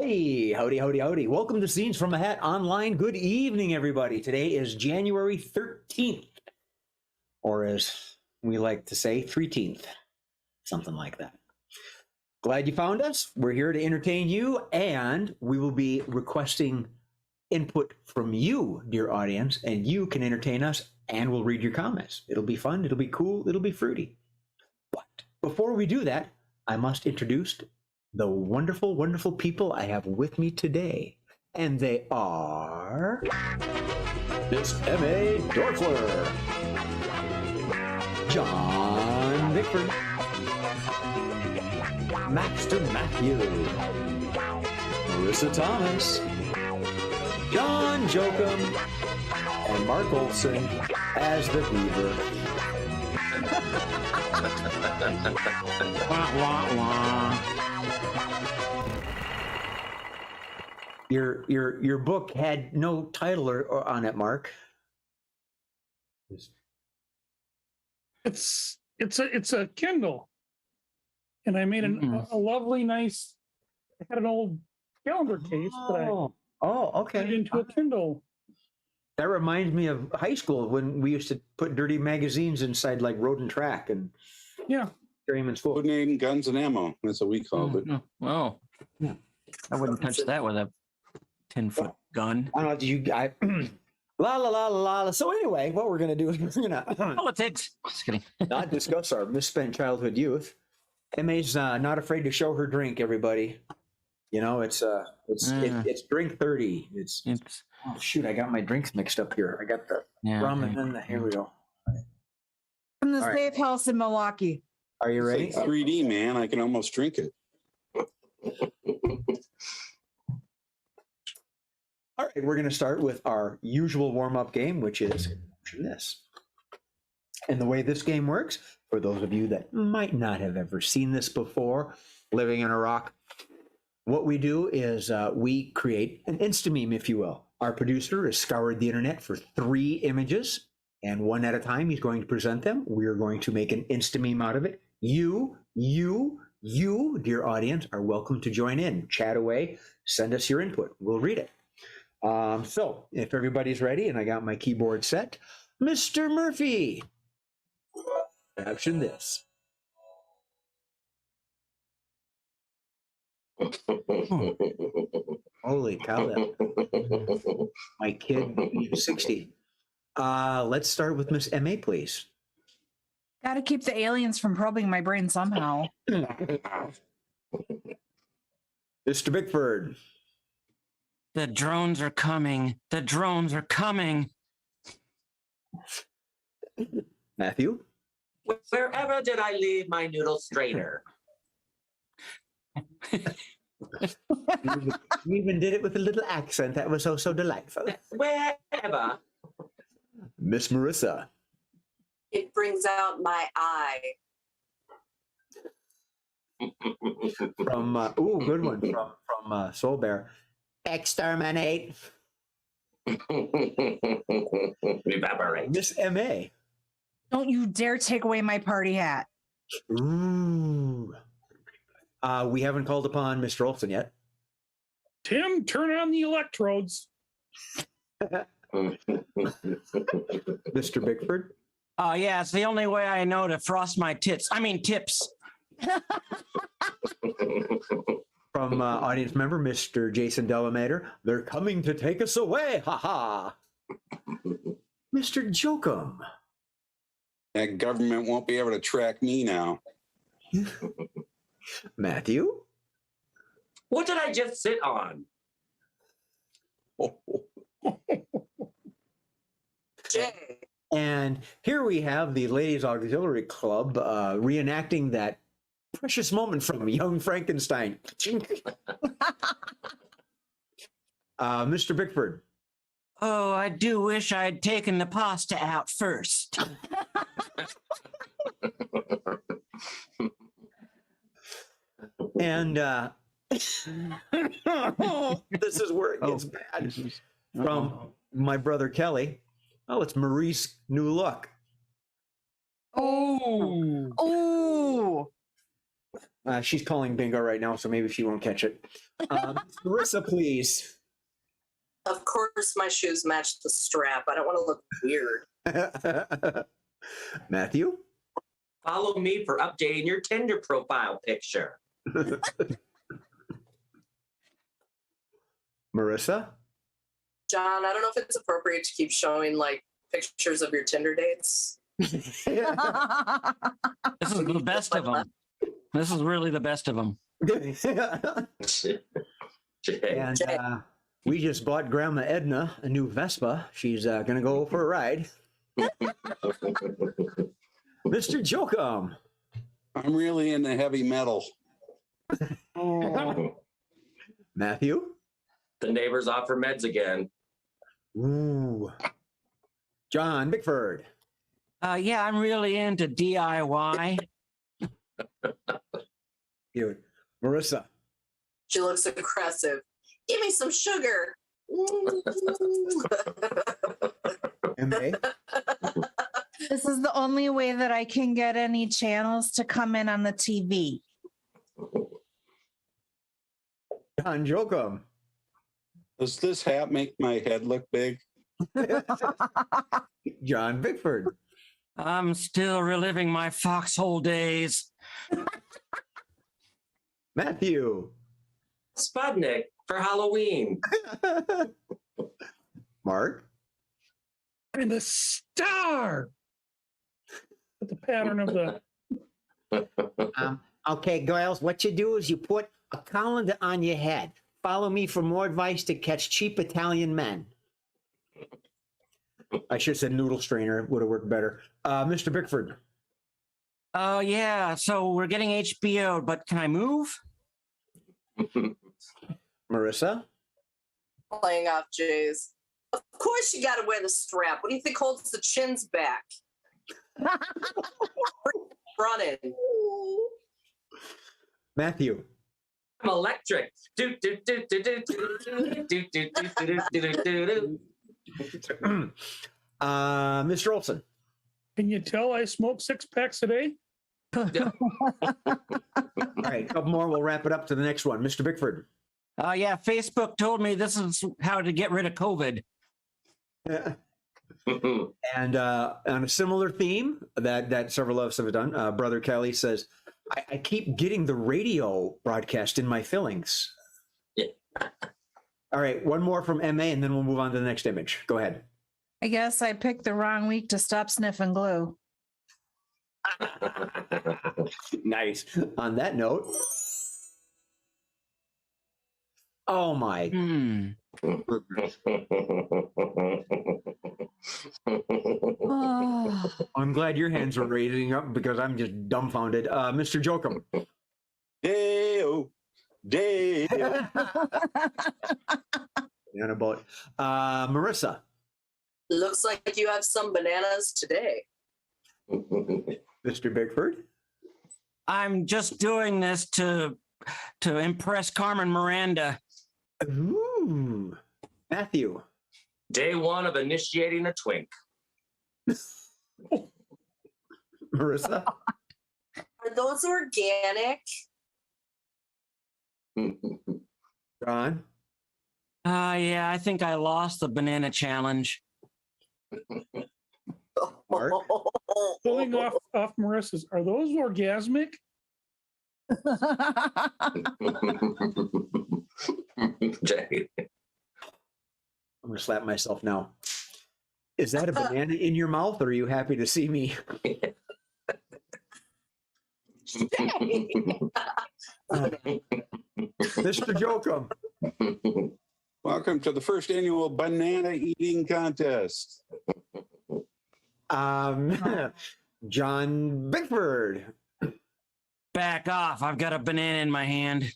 Hey, howdy, howdy, howdy. Welcome to Scenes from a Hat Online. Good evening, everybody. Today is January 13th, or as we like to say, 13th, something like that. Glad you found us. We're here to entertain you, and we will be requesting input from you, dear audience, and you can entertain us, and we'll read your comments. It'll be fun, it'll be cool, it'll be fruity. But before we do that, I must introduce the wonderful, wonderful people I have with me today. And they are Miss M.A. Dorfler, John Bickford, Master Matthew, Marissa Thomas, John Jokum, and Mark Olson as the Beaver. Wah, wah, wah. Your book had no title or on it, Mark. It's a Kindle, and I made a lovely, nice. I had an old calendar case, but I okay, put it into a Kindle. That reminds me of high school when we used to put dirty magazines inside like Road and Track and carry them in school. Codename Guns and Ammo. That's what we called it. Oh, I wouldn't touch that with a 10-foot gun. I don't know. La la la la la. So anyway, what we're gonna do is we're gonna Politics. Just kidding. not discuss our misspent childhood youth. MA's not afraid to show her drink. Everybody, you know it's drink 30. It's oh shoot, I got my drinks mixed up here. I got the rum and then the here we go. From the safe house in Milwaukee. Are you ready? It's like 3D, man. I can almost drink it. All right, we're going to start with our usual warm-up game, which is this. And the way this game works, for those of you that might not have ever seen this before, living in Iraq, what we do is we create an Insta-meme, if you will. Our producer has scoured the internet for 3 images, and one at a time he's going to present them. We're going to make an Insta-meme out of it. You, dear audience, are welcome to join in. Chat away. Send us your input. We'll read it. So if everybody's ready and I got my keyboard set, Mr. Murphy, caption this. Holy cow, my kid is 60. Let's start with Miss M.A., please. Got to keep the aliens from probing my brain somehow. Mr. Bickford. The drones are coming. The drones are coming. Matthew. Wherever did I leave my noodle strainer? You even did it with a little accent. That was so delightful. Wherever. Miss Marissa. It brings out my eye. From good one from Soul Bear. Exterminate. Evaporate. Miss M.A. Don't you dare take away my party hat. Ooh. We haven't called upon Mr. Olson yet. Tim, turn on the electrodes. Mr. Bickford. Oh, yeah, it's the only way I know to frost my tips. Tips. From audience member, Mr. Jason Delamater. They're coming to take us away. Ha ha. Mr. Jokum. That government won't be able to track me now. Matthew. What did I just sit on? Jay. And here we have the Ladies Auxiliary Club reenacting that precious moment from Young Frankenstein. Mr. Bickford. Oh, I do wish I had taken the pasta out first. And this is where it gets bad. From my brother Kelly. Oh, it's Marie's new look. Oh. She's calling bingo right now, so maybe she won't catch it. Marissa, please. Of course, my shoes match the strap. I don't want to look weird. Matthew? Follow me for updating your Tinder profile picture. Marissa? John, I don't know if it's appropriate to keep showing like pictures of your Tinder dates. This is the best of them. This is really the best of them. And we just bought Grandma Edna a new Vespa. She's going to go for a ride. Mr. Jokum. I'm really into heavy metal. Matthew? The neighbors offer meds again. Ooh. John Bickford. Yeah, I'm really into DIY. Cute. Marissa. She looks aggressive. Give me some sugar. M.A. This is the only way that I can get any channels to come in on the TV. John Jokum. Does this hat make my head look big? John Bickford. I'm still reliving my foxhole days. Matthew. Spudnik for Halloween. Mark. And the star. With the pattern of the. Okay, girls, what you do is you put a colander on your head. Follow me for more advice to catch cheap Italian men. I should have said noodle strainer. Would have worked better. Mr. Bickford. Oh, yeah. So we're getting HBO, but can I move? Marissa. Playing off Jay's. Of course you got to wear the strap. What do you think holds the chins back? Running. Matthew. I'm electric. Do, do, do, do, do, do, do, do, do, do, do, do, do. Mr. Olson. Can you tell I smoke 6 packs a day? All right, a couple more. We'll wrap it up to the next one. Mr. Bickford. Yeah, Facebook told me this is how to get rid of COVID. And on a similar theme that several of us have done, Brother Kelly says, I keep getting the radio broadcast in my fillings. Yeah. All right, one more from MA, and then we'll move on to the next image. Go ahead. I guess I picked the wrong week to stop sniffing glue. Nice. On that note, oh my. Oh, I'm glad your hands are raising up because I'm just dumbfounded. Mr. Jokum. Day-o, day-o. And about Marissa. Looks like you have some bananas today. Mr. Bickford. I'm just doing this to impress Carmen Miranda. Ooh. Matthew. Day 1 of initiating a twink. Marissa. Are those organic? John. Yeah, I think I lost the banana challenge. Mark? Pulling off Marissa's. Are those orgasmic? Jay. I'm going to slap myself now. Is that a banana in your mouth, or are you happy to see me? Mr. Jokum. Welcome to the first annual banana eating contest. John Bickford. Back off. I've got a banana in my hand.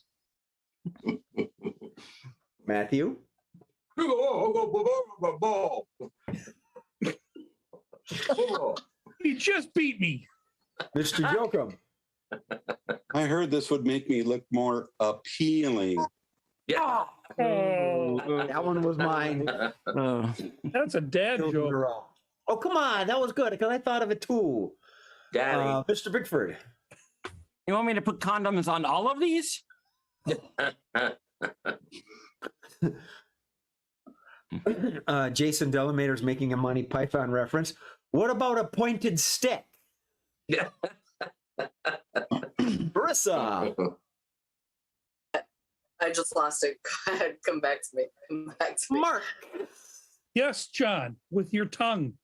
Matthew. He just beat me. Mr. Jokum. I heard this would make me look more appealing. Yeah. Oh, That one was mine. Oh. that's a dad joke. Oh, come on. That was good because I thought of it too. Daddy. Mr. Bickford. You want me to put condoms on all of these? Jason Delamater's making a Monty Python reference. What about a pointed stick? Marissa. I just lost it. Go ahead, come back to me. Come back to me. Mark. Yes, John, with your tongue.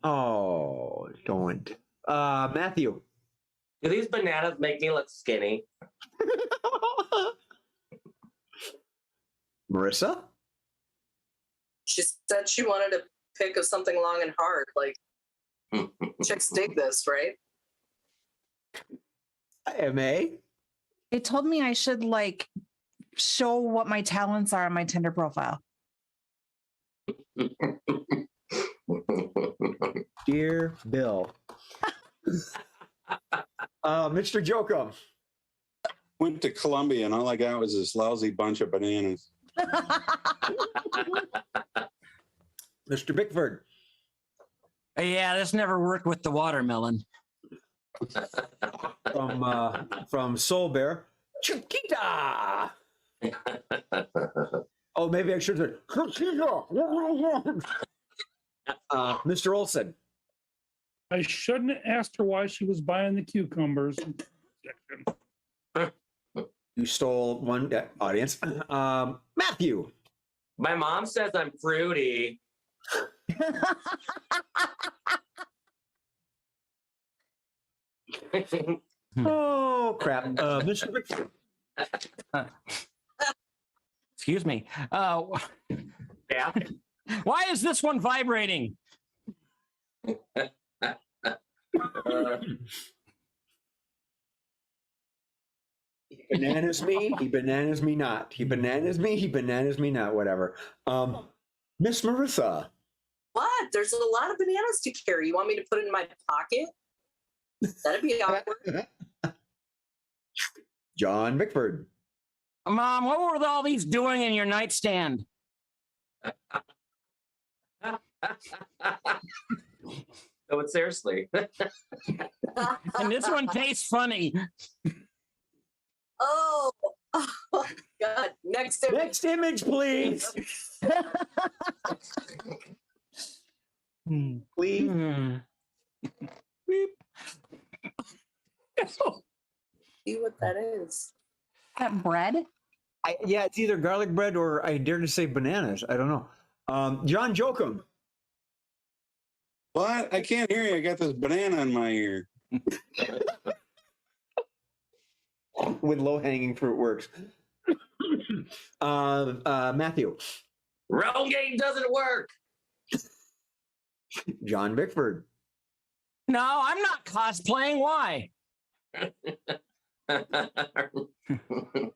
Oh, don't. Matthew. Do these bananas make me look skinny? Marissa. She said she wanted to pick of something long and hard. Like, chicks dig this, right? MA. They told me I should like show what my talents are on my Tinder profile. Dear Bill. Mr. Jokum. Went to Columbia and all I got was this lousy bunch of bananas. Mr. Bickford. Yeah, this never worked with the watermelon. From Soul Bear. Chiquita. Oh, maybe I should say Chiquita. Mr. Olson. I shouldn't have asked her why she was buying the cucumbers. You stole one audience. Matthew. My mom says I'm fruity. Oh, crap. Mr. Bickford. Excuse me. Yeah. Why is this one vibrating? He bananas me. He bananas me not. He bananas me. He bananas me not. Whatever. Miss Marissa. What? There's a lot of bananas to carry. You want me to put it in my pocket? That'd be awkward. John Bickford. Mom, what were all these doing in your nightstand? No, but seriously. And this one tastes funny. Oh, God. Next image. Next image, please. Please. See what that is. That bread? Yeah, it's either garlic bread or I dare to say bananas. I don't know. John Jokum. What? I can't hear you. I got this banana in my ear. When low-hanging fruit works. Matthew. Rogaine doesn't work. John Bickford. No, I'm not cosplaying. Why?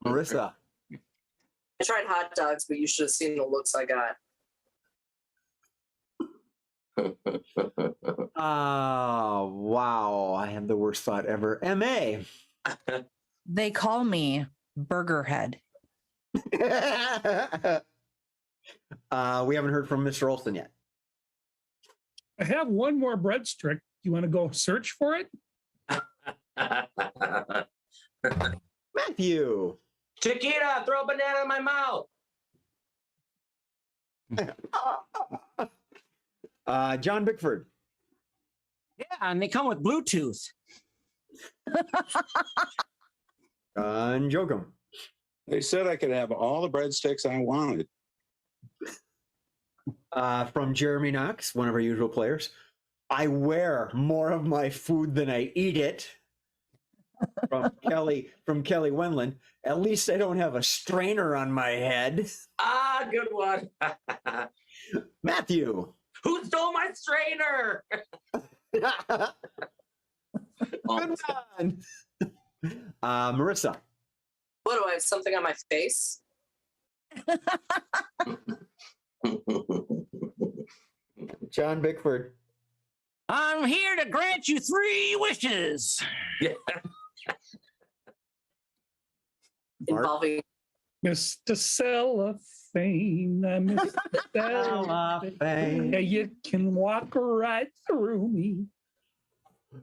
Marissa. I tried hot dogs, but you should have seen the looks I got. Oh, wow. I have the worst thought ever. MA. They call me Burgerhead. We haven't heard from Mr. Olson yet. I have one more breadstick. You want to go search for it? Matthew. Chiquita, throw a banana in my mouth. John Bickford. Yeah, and they come with Bluetooth. John Jokum. They said I could have all the breadsticks I wanted. From Jeremy Knox, one of our usual players. I wear more of my food than I eat it. From Kelly Wendland. At least I don't have a strainer on my head. Ah, good one. Matthew. Who stole my strainer? Good one. Marissa. What do I have? Something on my face? John Bickford. I'm here to grant you 3 wishes. Yeah. Involving Mr. Cellophane, Mr. Cellophane. Yeah, you can walk right through me.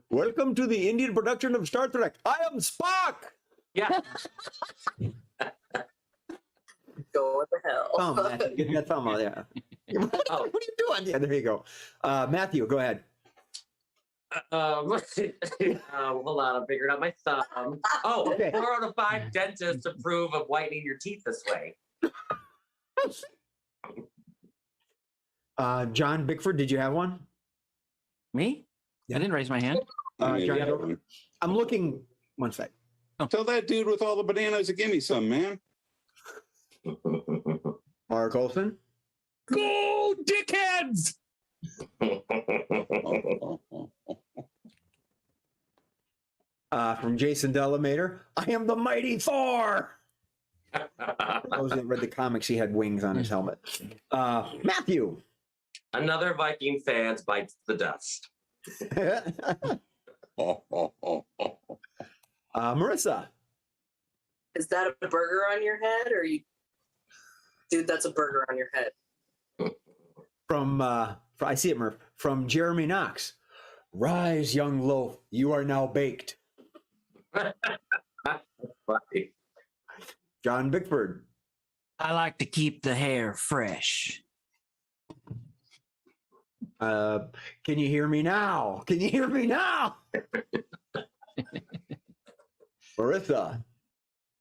Welcome to the Indian production of Star Trek. I am Spock. Yeah. Go with the hell. Oh, Matthew, get that thumb out there. What are you doing? Yeah, there you go. Matthew, go ahead. Hold on, I'm figuring out my thumb. Oh, Okay. 4 out of 5 dentists approve of whitening your teeth this way. John Bickford, did you have one? Me? I didn't raise my hand. John, Yeah. Joker? I'm looking. One sec. Tell that dude with all the bananas to give me some, man. Mark Olson. Go, dickheads! From Jason Delamater. I am the mighty Thor. Those that read the comics, he had wings on his helmet. Matthew. Another Viking fan bites the dust. Marissa. Is that a burger on your head, or you? Dude, that's a burger on your head. I see it, Murph. From Jeremy Knox. Rise, young loaf. You are now baked. Funny. John Bickford. I like to keep the hair fresh. Can you hear me now? Can you hear me now? Marissa.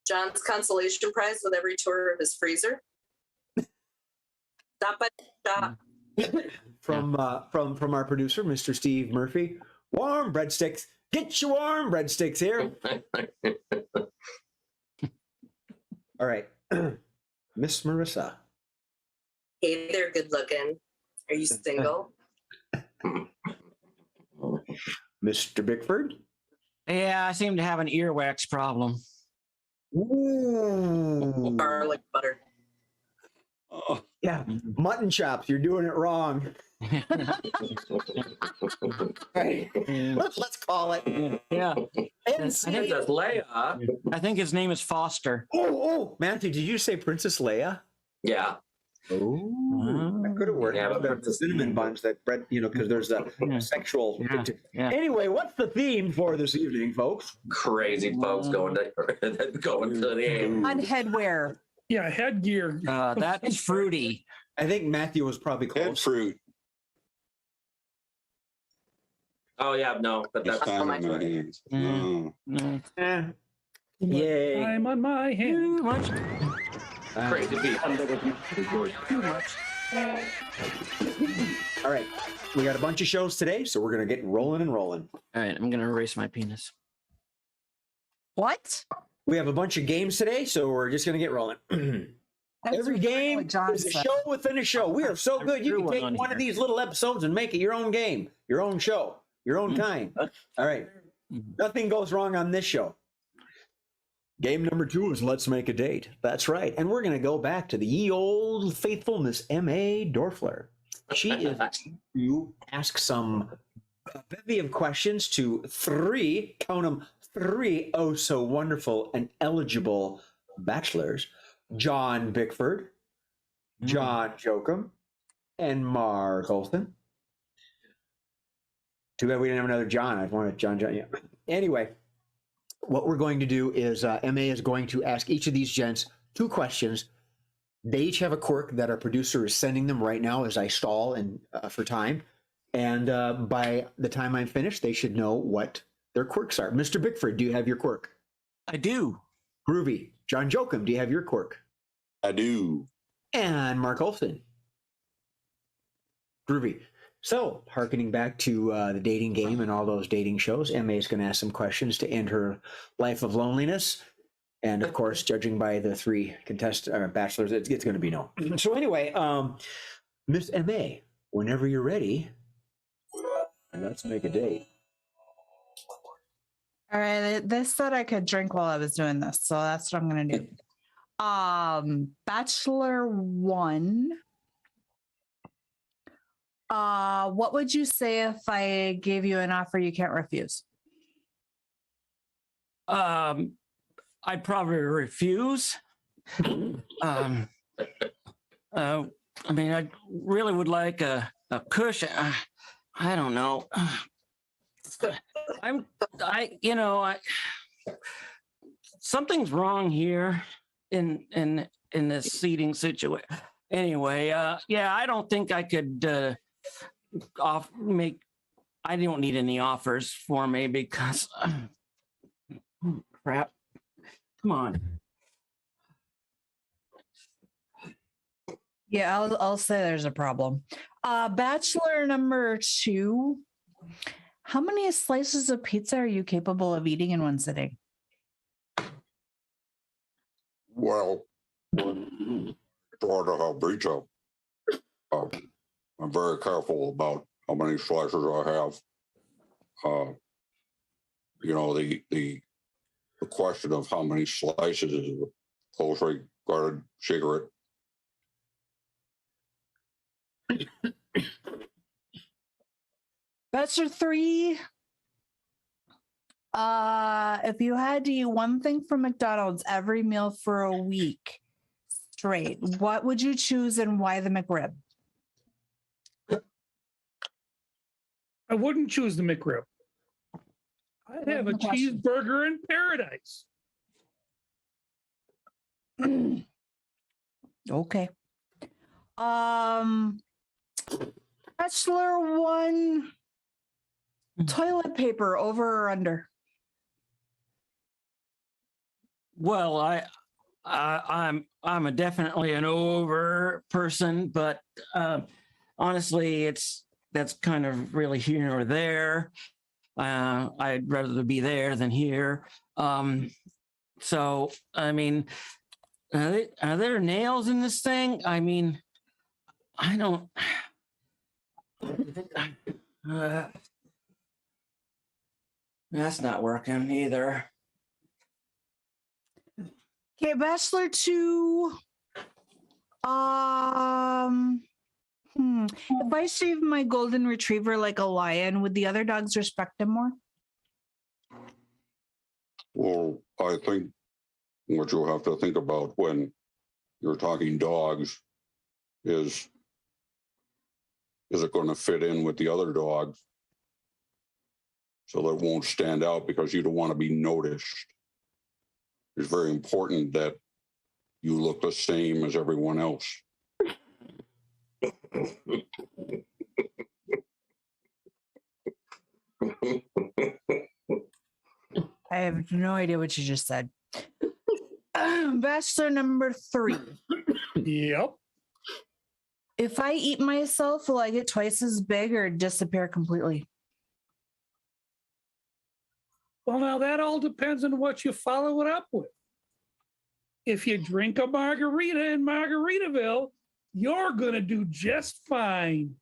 John's consolation prize with every tour of his freezer. Stop by the shop. From our producer, Mr. Steve Murphy. Warm breadsticks. Get your warm breadsticks here. All right. Miss Marissa. Hey there, good looking. Are you single? Mr. Bickford. Yeah, I seem to have an earwax problem. Ooh. Garlic butter. Oh, Yeah, mutton chops. You're doing it wrong. Right. Let's call it. Yeah. Princess Leia. I think his name is Foster. Oh, Matthew, did you say Princess Leia? Yeah. Oh, that could have worked. Yeah, but The cinnamon buns that bread, because there's a sexual. Yeah. Anyway, what's the theme for this evening, folks? Crazy folks going to the game. On headwear. Yeah, headgear. That's fruity. I think Matthew was probably head close. fruit. Oh yeah, no, but It's that's time on my hands. Mm. Oh. Eh. Yay. I'm on my hand. Too much. crazy beat. Too much. All right. We got a bunch of shows today, so we're going to get rolling and rolling. All right, I'm going to erase my penis. What? We have a bunch of games today, so we're just going to get rolling. That's Every what game John is a said. show within a show. We are so good. You threw can one take on one of here. these little episodes and make it your own game, your own show, your own kind. All right. Nothing goes wrong on this show. Game number 2 is Let's Make a Date. That's right. And we're going to go back to the ye old faithful Miss M.A. Dorfler. She is to ask some bevy of questions to 3, count them, 3 oh so wonderful and eligible bachelors. John Bickford, John Jokum, and Mark Olson. Too bad we didn't have another John. I wanted John. Yeah. Anyway, what we're going to do is MA is going to ask each of these gents 2 questions. They each have a quirk that our producer is sending them right now as I stall and for time. And by the time I'm finished, they should know what their quirks are. Mr. Bickford, do you have your quirk? I do. Groovy. John Jokum, do you have your quirk? I do. And Mark Olson. Groovy. So, harkening back to the dating game and all those dating shows, MA is going to ask some questions to end her life of loneliness. And of course, judging by the 3 bachelors, it's going to be no. So anyway, Miss MA, whenever you're ready, let's make a date. All right. This said I could drink while I was doing this, so that's what I'm going to do. Bachelor 1. What would you say if I gave you an offer you can't refuse? I'd probably refuse. I mean, I really would like a cushion. I don't know. something's wrong here in this seating situation. Anyway, yeah, I don't think I could I don't need any offers for me because crap. Come on. Yeah, I'll say there's a problem. Bachelor number 2. How many slices of pizza are you capable of eating in one sitting? Well, to order how pizza, I'm very careful about how many slices I have. The question of how many slices is a closely guarded secret. Bachelor 3. If you had to eat one thing from McDonald's every meal for a week straight, what would you choose and why the McRib? I wouldn't choose the McRib. I'd have a cheeseburger in paradise. Okay. Bachelor 1. Toilet paper, over or under? Well, I'm definitely an over person, but honestly, that's kind of really here or there. I'd rather be there than here. So I mean, are there nails in this thing? I mean, I don't. That's not working either. Okay, Bachelor 2. If I shaved my golden retriever like a lion, would the other dogs respect him more? Well, I think what you'll have to think about when you're talking dogs is it going to fit in with the other dogs so that it won't stand out because you don't want to be noticed. It's very important that you look the same as everyone else. I have no idea what you just said. Bachelor number 3. Yep. If I eat myself, will I get twice as big or disappear completely? Well, now that all depends on what you follow it up with. If you drink a margarita in Margaritaville, you're going to do just fine.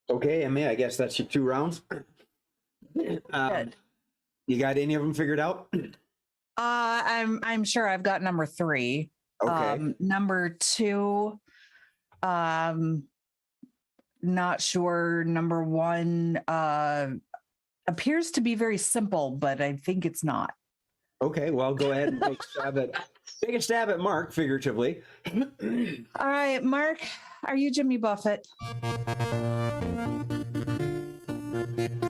Okay, Emmy, I guess that's your 2 rounds. You got any of them figured out? I'm sure I've got number 3. Okay. Number 2, not sure. Number 1 appears to be very simple, but I think it's not. Okay, well, go ahead and take a stab at Mark, figuratively. All right, Mark, are you Jimmy Buffett?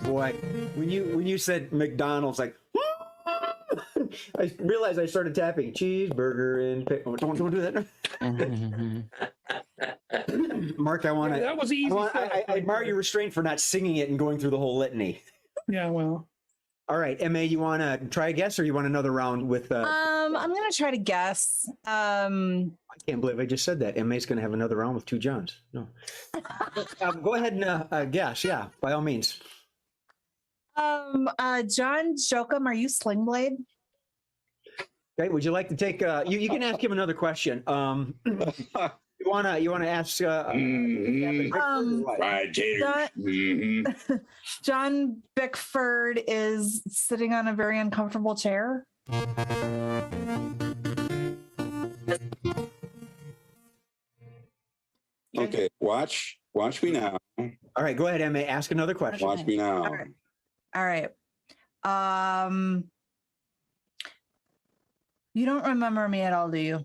Boy, when you said McDonald's, like, I realized I started tapping cheeseburger and don't do that. Mark, I want to. That was easy. I admire your restraint for not singing it and going through the whole litany. Yeah, well. All right, Emma, you want to try a guess, or you want another round with? I'm gonna try to guess. I can't believe I just said that. Emma's going to have another round with 2 Johns. No. Go ahead and guess. Yeah, by all means. John Jokum, are you Sling Blade? Okay, would you like to take? You can ask him another question. You wanna ask? Fried taters. John Bickford is sitting on a very uncomfortable chair. Okay, watch me now. All right, go ahead, Emma. Ask another question. Watch me now. All right. You don't remember me at all, do you?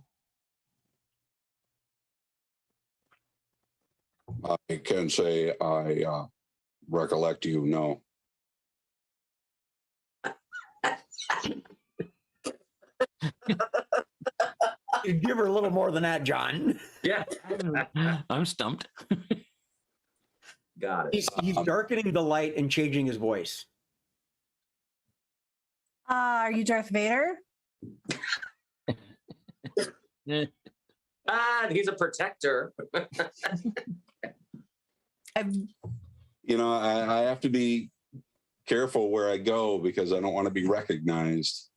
I can say I recollect you. No. You give her a little more than that, John. Yeah. I'm stumped. Got it. He's darkening the light and changing his voice. Are you Darth Vader? He's a protector. You know, I have to be careful where I go because I don't want to be recognized.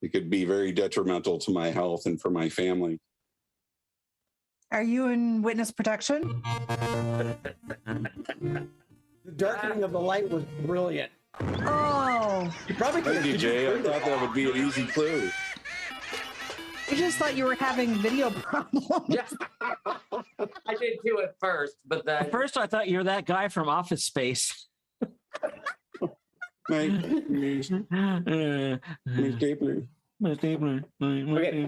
It could be very detrimental to my health and for my family. Are you in witness protection? The darkening of the light was brilliant. Oh, You probably could Thank you, Jay. I thought that would be an easy clue. I just thought you were having video problems. Yeah. I did too at first, but then At first, I thought you were that guy from Office Space. My Okay.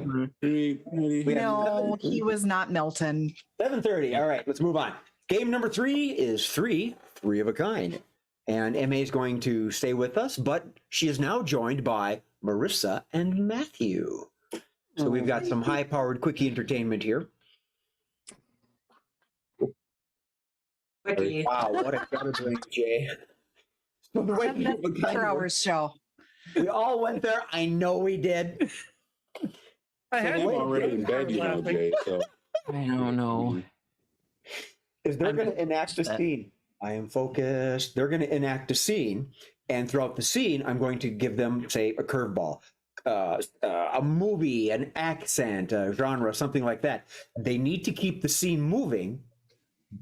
We have No, he was not Milton. 7:30. All right, let's move on. Game number 3 is three of a kind. And MA is going to stay with us, but she is now joined by Marissa and Matthew. So we've got some high-powered quickie entertainment here. Quickie. Wow, what a gutter drink, Jay. So the way Three of a Kind 4 hours works, show. we all went there. I know we did. I had I'm to already in bed, you know, laughing. Jay. So I don't know. Is they're going to enact a scene. I am focused. They're going to enact a scene, and throughout the scene, I'm going to give them, say, a curveball, a movie, an accent, a genre, something like that. They need to keep the scene moving,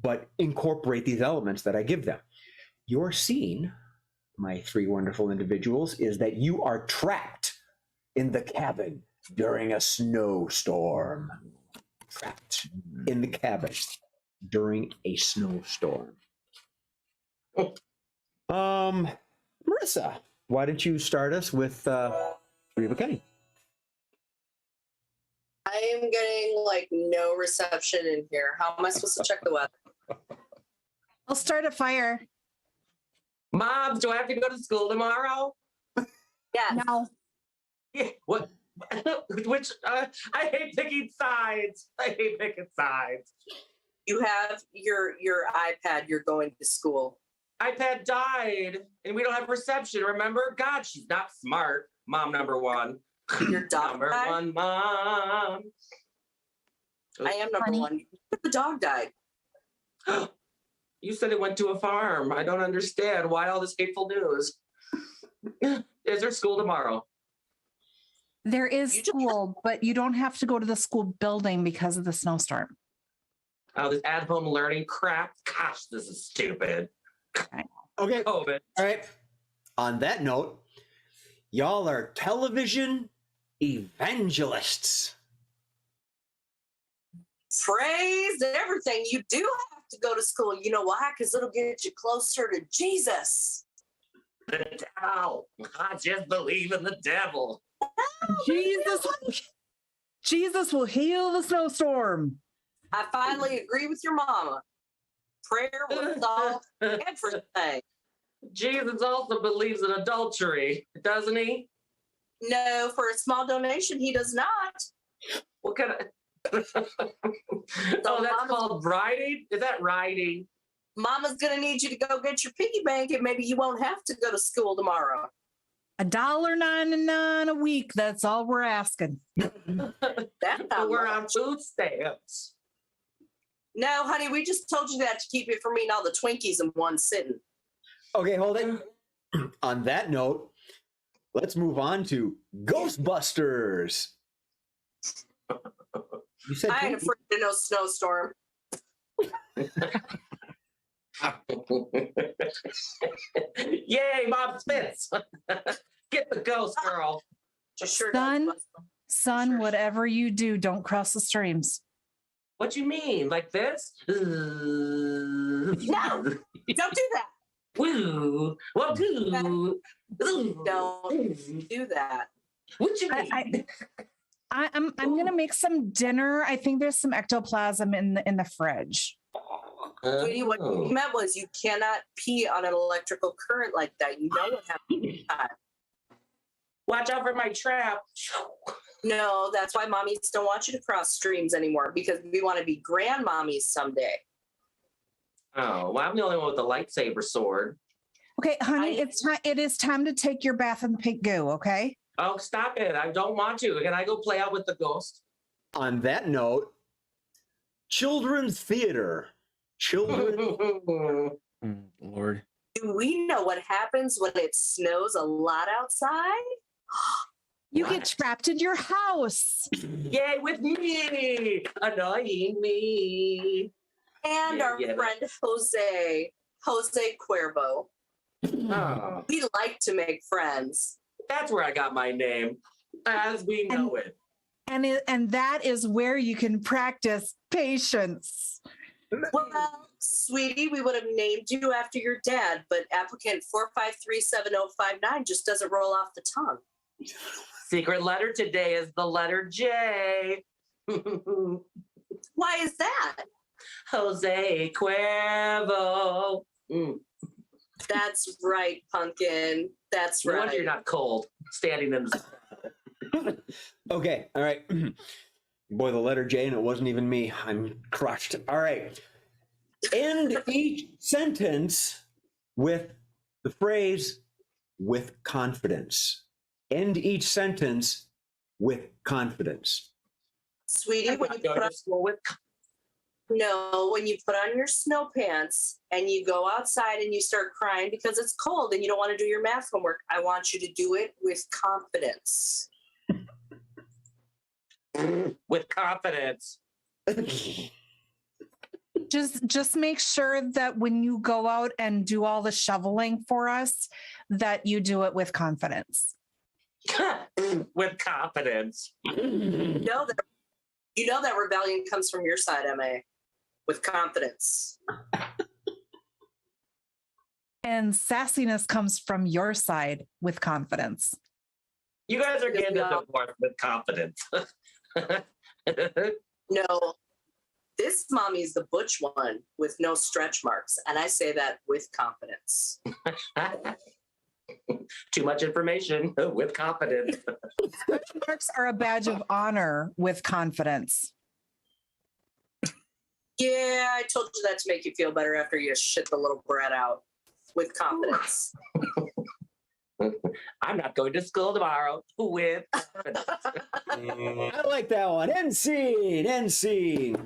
but incorporate these elements that I give them. Your scene, my three wonderful individuals, is that you are trapped in the cabin during a snowstorm. Trapped in the cabin during a snowstorm. Marissa, why don't you start us with Three of a Kind? I am getting like no reception in here. How am I supposed to check the weather? I'll start a fire. Moms, do I have to go to school tomorrow? Yeah. No. Yeah, what? Which? I hate picking sides. I hate picking sides. You have your iPad. You're going to school. iPad died, and we don't have reception. Remember? God, she's not smart. Mom number one. Your dog Number died? one, mom. I am number Honey. one. The dog died. You said it went to a farm. I don't understand why all this hateful news. Is there school tomorrow? There is You just- school, but you don't have to go to the school building because of the snowstorm. Oh, this at-home learning crap. Gosh, this is stupid. Okay. COVID. All right. On that note, y'all are television evangelists. Praise everything. You do have to go to school. You know why? Because it'll get you closer to Jesus. The devil. I just believe in the devil. Jesus will heal the snowstorm. I finally agree with your mama. Prayer will solve everything. Jesus also believes in adultery, doesn't he? No, for a small donation, he does not. What kind of... Oh, that's called riding? Is that riding? Mama's going to need you to go get your piggy bank, and maybe you won't have to go to school tomorrow. $1.99 a week. That's all we're asking. That's not We're on much. food stamps. No, honey, we just told you that to keep it from eating all the Twinkies in one sitting. Okay, hold it. On that note, let's move on to Ghostbusters. You said I ain't Twinkie. afraid of no snowstorm. Yay, Bob Spitz. Get the ghost girl. Just sure Son? does. Son, whatever you do, don't cross the streams. What you mean? Like this? No, don't do that. Woo. What do? Don't do that. What you mean? I'm gonna make some dinner. I think there's some ectoplasm in the fridge. Sweetie, what you meant was you cannot pee on an electrical current like that. You know what happens. Watch out for my trap. No, that's why mommies don't want you to cross streams anymore, because we want to be grandmommies someday. Oh, well, I'm the only one with the lightsaber sword. Okay, honey, it is time to take your bath in the pink goo, okay? Oh, stop it. I don't want to. Can I go play out with the ghost? On that note, children's theater. Children. Lord. Do we know what happens when it snows a lot outside? You get trapped in your house. Yay, with me. Annoying me. And our friend Jose Cuervo. Oh, We like to make friends. that's where I got my name, as we know it. And that is where you can practice patience. Well, sweetie, we would have named you after your dad, but applicant 4537059 just doesn't roll off the tongue. Secret letter today is the letter J. Why is that? Jose Cuervo. That's right, Pumpkin. That's No right. wonder you're not cold, standing in the... Okay, all right. Boy, the letter J, and it wasn't even me. I'm crushed. All right. End each sentence with the phrase "with confidence." End each sentence with confidence. Sweetie, I'm when not you going put on, to school with... when you put on your snow pants and you go outside and you start crying because it's cold and you don't want to do your math homework, I want you to do it with confidence. With confidence. Just make sure that when you go out and do all the shoveling for us, that you do it with confidence. With confidence. You know that rebellion comes from your side, MA. With confidence. And sassiness comes from your side with confidence. You guys are getting a divorce with confidence. No, this mommy's the butch one with no stretch marks. And I say that with confidence. Too much information with confidence. Stretch marks are a badge of honor with confidence. Yeah, I told you that to make you feel better after you shit the little brat out. With confidence. I'm not going to school tomorrow with confidence. I like that one. End scene. End scene.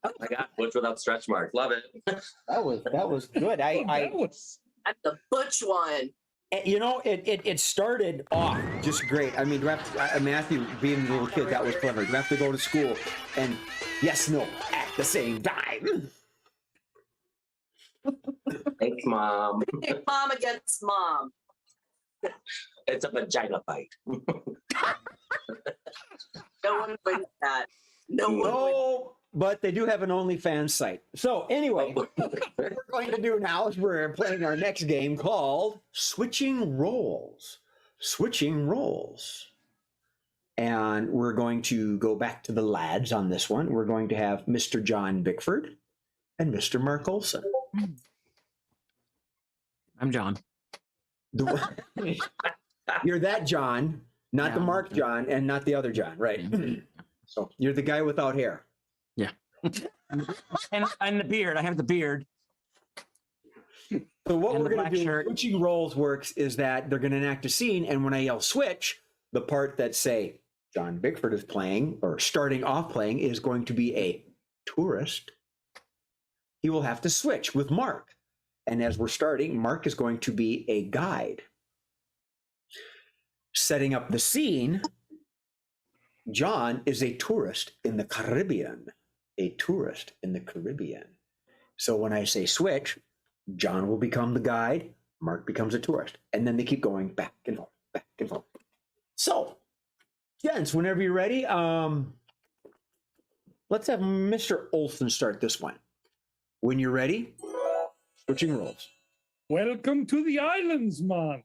I got butch without stretch marks. Love it. That was good. That was I'm the butch one. You know, it started off just great. I mean, do I have to, Matthew, being a little kid, that was clever. Do I have to go to school and yes, no, at the same time? Thanks, Mom. Mom against mom. It's a vagina fight. No one wins that. No one wins. No, but they do have an OnlyFans site. So anyway, what we're going to do now is we're playing our next game called Switching Roles. Switching Roles. And we're going to go back to the lads on this one. We're going to have Mr. John Bickford and Mr. Mark Olson. I'm John. You're that John, not the Mark John, and not the other John, right? So you're the guy without hair. Yeah. and the beard. I have the beard. So what And we're the going to black do, shirt. switching roles works is that they're going to enact a scene, and when I yell switch, the part that, say, John Bickford is playing, or starting off playing, is going to be a tourist. He will have to switch with Mark. And as we're starting, Mark is going to be a guide. Setting up the scene, John is a tourist in the Caribbean. A tourist in the Caribbean. So when I say switch, John will become the guide, Mark becomes a tourist. And then they keep going back and forth, back and forth. So, gents, whenever you're ready, let's have Mr. Olson start this one. When you're ready, switching roles. welcome to the islands, man.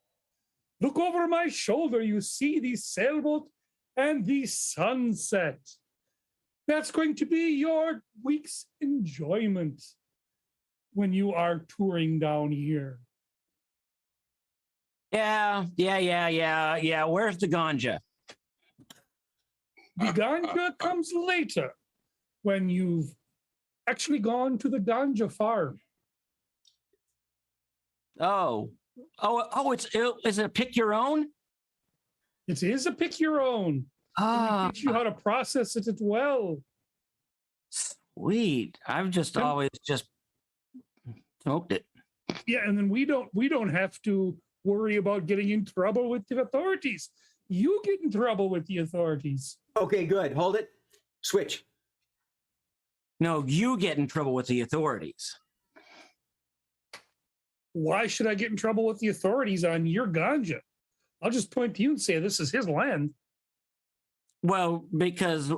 Look over my shoulder. You see the sailboat and the sunset. That's going to be your week's enjoyment when you are touring down here. Yeah. Where's the ganja? The ganja comes later when you've actually gone to the ganja farm. Is it a pick your own? It is a pick your own. And we teach you how to process it as well. Sweet. I've just always just smoked it. Yeah, and then we don't have to worry about getting in trouble with the authorities. You get in trouble with the authorities. Okay, good. Hold it. Switch. No, you get in trouble with the authorities. Why should I get in trouble with the authorities on your ganja? I'll just point to you and say this is his land. Well, because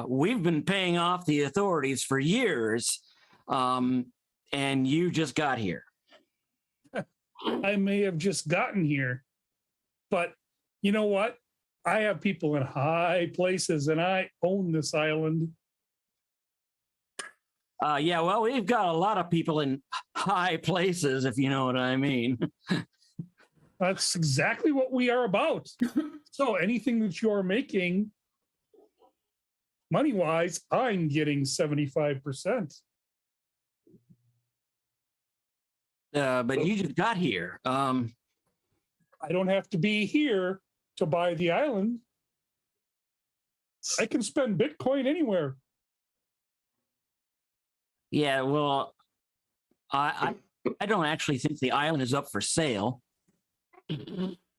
we've been paying off the authorities for years, and you just got here. I may have just gotten here, but you know what? I have people in high places and I own this island. Yeah, well, we've got a lot of people in high places, if you know what I mean. That's exactly what we are about. So anything that you're making, money-wise, I'm getting 75%. But you just got here. I don't have to be here to buy the island. I can spend Bitcoin anywhere. Yeah, well, I don't actually think the island is up for sale.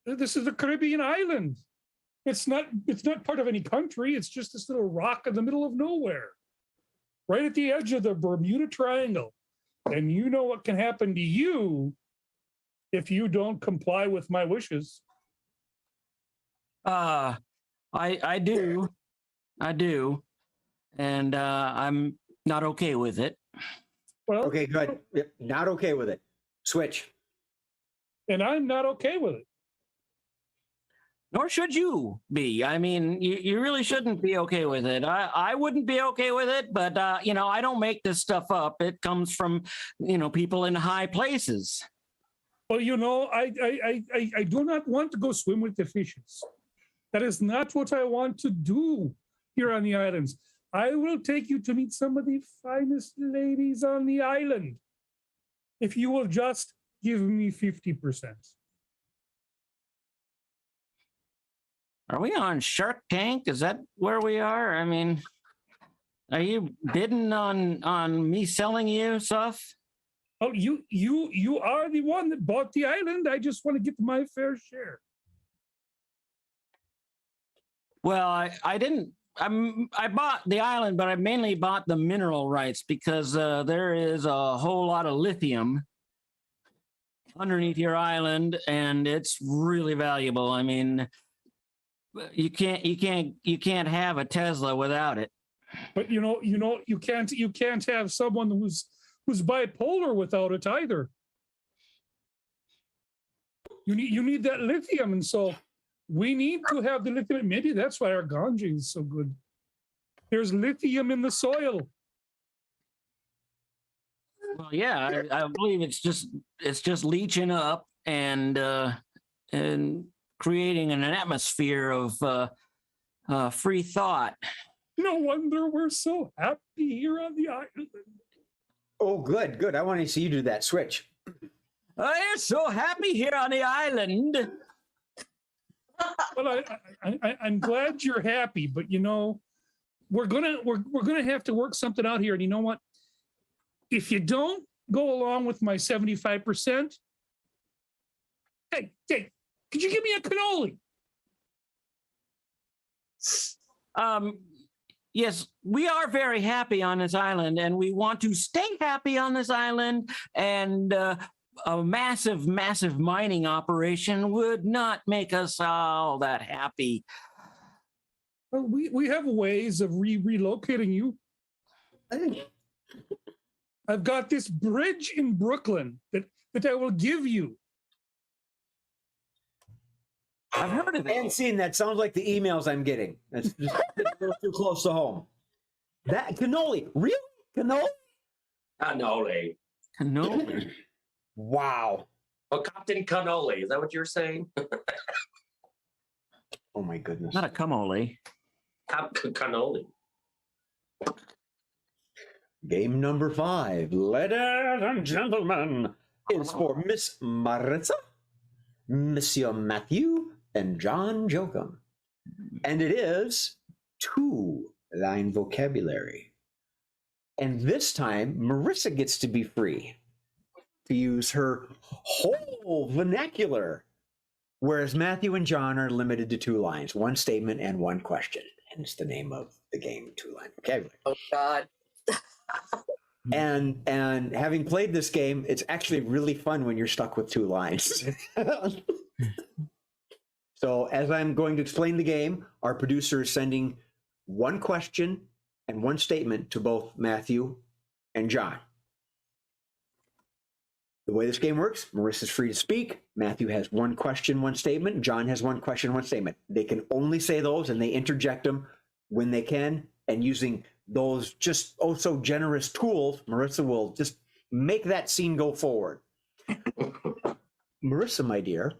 This is a Caribbean island. It's not part of any country. It's just this little rock in the middle of nowhere, right at the edge of the Bermuda Triangle. And you know what can happen to you if you don't comply with my wishes. I do, and I'm not okay with it. Well, Okay, good. Yep, not okay with it. Switch. and I'm not okay with it. Nor should you be. I mean, you really shouldn't be okay with it. I wouldn't be okay with it, but I don't make this stuff up. It comes from, people in high places. Well, I do not want to go swim with the fishes. That is not what I want to do here on the islands. I will take you to meet some of the finest ladies on the island if you will just give me 50%. Are we on Shark Tank? Is that where we are? I mean, are you bidding on me selling you stuff? Oh, you are the one that bought the island. I just want to get my fair share. Well, I didn't. I bought the island, but I mainly bought the mineral rights because there is a whole lot of lithium underneath your island, and it's really valuable. I mean, you can't have a Tesla without it. But you can't have someone who's bipolar without it either. You need that lithium, and so we need to have the lithium. Maybe that's why our ganja is so good. There's lithium in the soil. Well, yeah, I believe it's just leaching up and creating an atmosphere of free thought. No wonder we're so happy here on the island. Oh, good. I want to see you do that. Switch. We're so happy here on the island. Well, I'm glad you're happy, but we're gonna have to work something out here. And you know what? If you don't go along with my 75%, hey, could you give me a cannoli? Yes, we are very happy on this island, and we want to stay happy on this island. And a massive mining operation would not make us all that happy. Well, we have ways of relocating you. I've got this bridge in Brooklyn that I will give you. I've heard of And it. seen that. Sounds like the emails I'm getting. That's just a little too close to home. That cannoli. Really? Cannoli? Cannoli. Cannoli. Wow. Oh, Captain Cannoli. Is that what you're saying? Oh my goodness. Not a cumoli. Captain Cannoli. Game number 5, ladies and gentlemen, is for Miss Maritza, Monsieur Matthew, and John Jokum. And it is 2-line vocabulary. And this time, Marissa gets to be free to use her whole vernacular, whereas Matthew and John are limited to 2 lines, 1 statement and 1 question. Hence the name of the game, 2-line vocabulary. Oh God. And having played this game, it's actually really fun when you're stuck with 2 lines. So as I'm going to explain the game, our producer is sending 1 question and 1 statement to both Matthew and John. The way this game works, Marissa's free to speak. Matthew has 1 question, 1 statement. John has 1 question, 1 statement. They can only say those, and they interject them when they can. And using those just oh so generous tools, Marissa will just make that scene go forward. Marissa, my dear,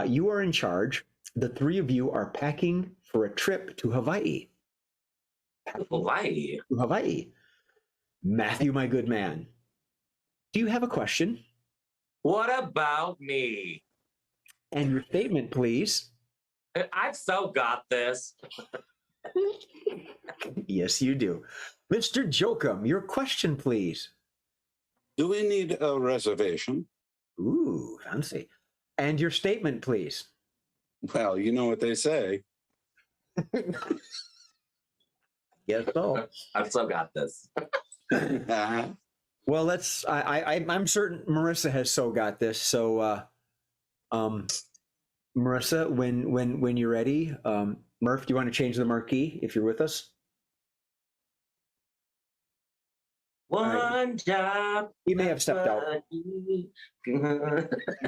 you are in charge. The 3 of you are packing for a trip to Hawaii. Hawaii. To Hawaii. Matthew, my good man, do you have a question? What about me? And your statement, please. I've so got this. Yes, you do. Mr. Jokum, your question, please. Do we need a reservation? Ooh, fancy. And your statement, please. Well, you know what they say. Yes, so. I've so got this. Well, let's. I'm certain Marissa has so got this. So, Marissa, when you're ready, Murph, do you want to change the marquee if you're with us? One job. He may have stepped out. Give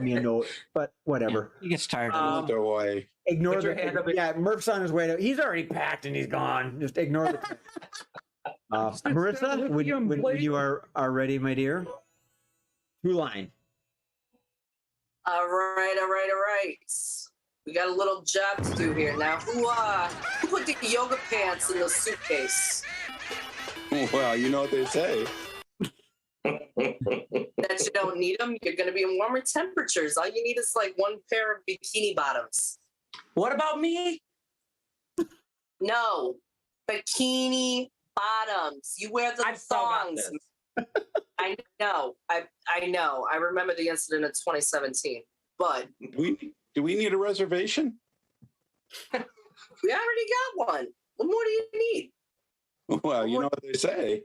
me a note, but whatever. He gets tired of Um, Either way. Ignore Put your hand up. Yeah, Murph's on his way to. He's already packed and he's gone. Just ignore the. Marissa, when you are ready, my dear. 2-line. All right. We got a little job to do here. Now, who put the yoga pants in the suitcase? Well, you know what they say. That you don't need them. You're going to be in warmer temperatures. All you need is like 1 pair of bikini bottoms. What about me? No, bikini bottoms. You wear the I've so got thongs. this. I know. I know. I remember the incident in 2017. But Do we need a reservation? we already got one. What more do you need? Well, you know what they say.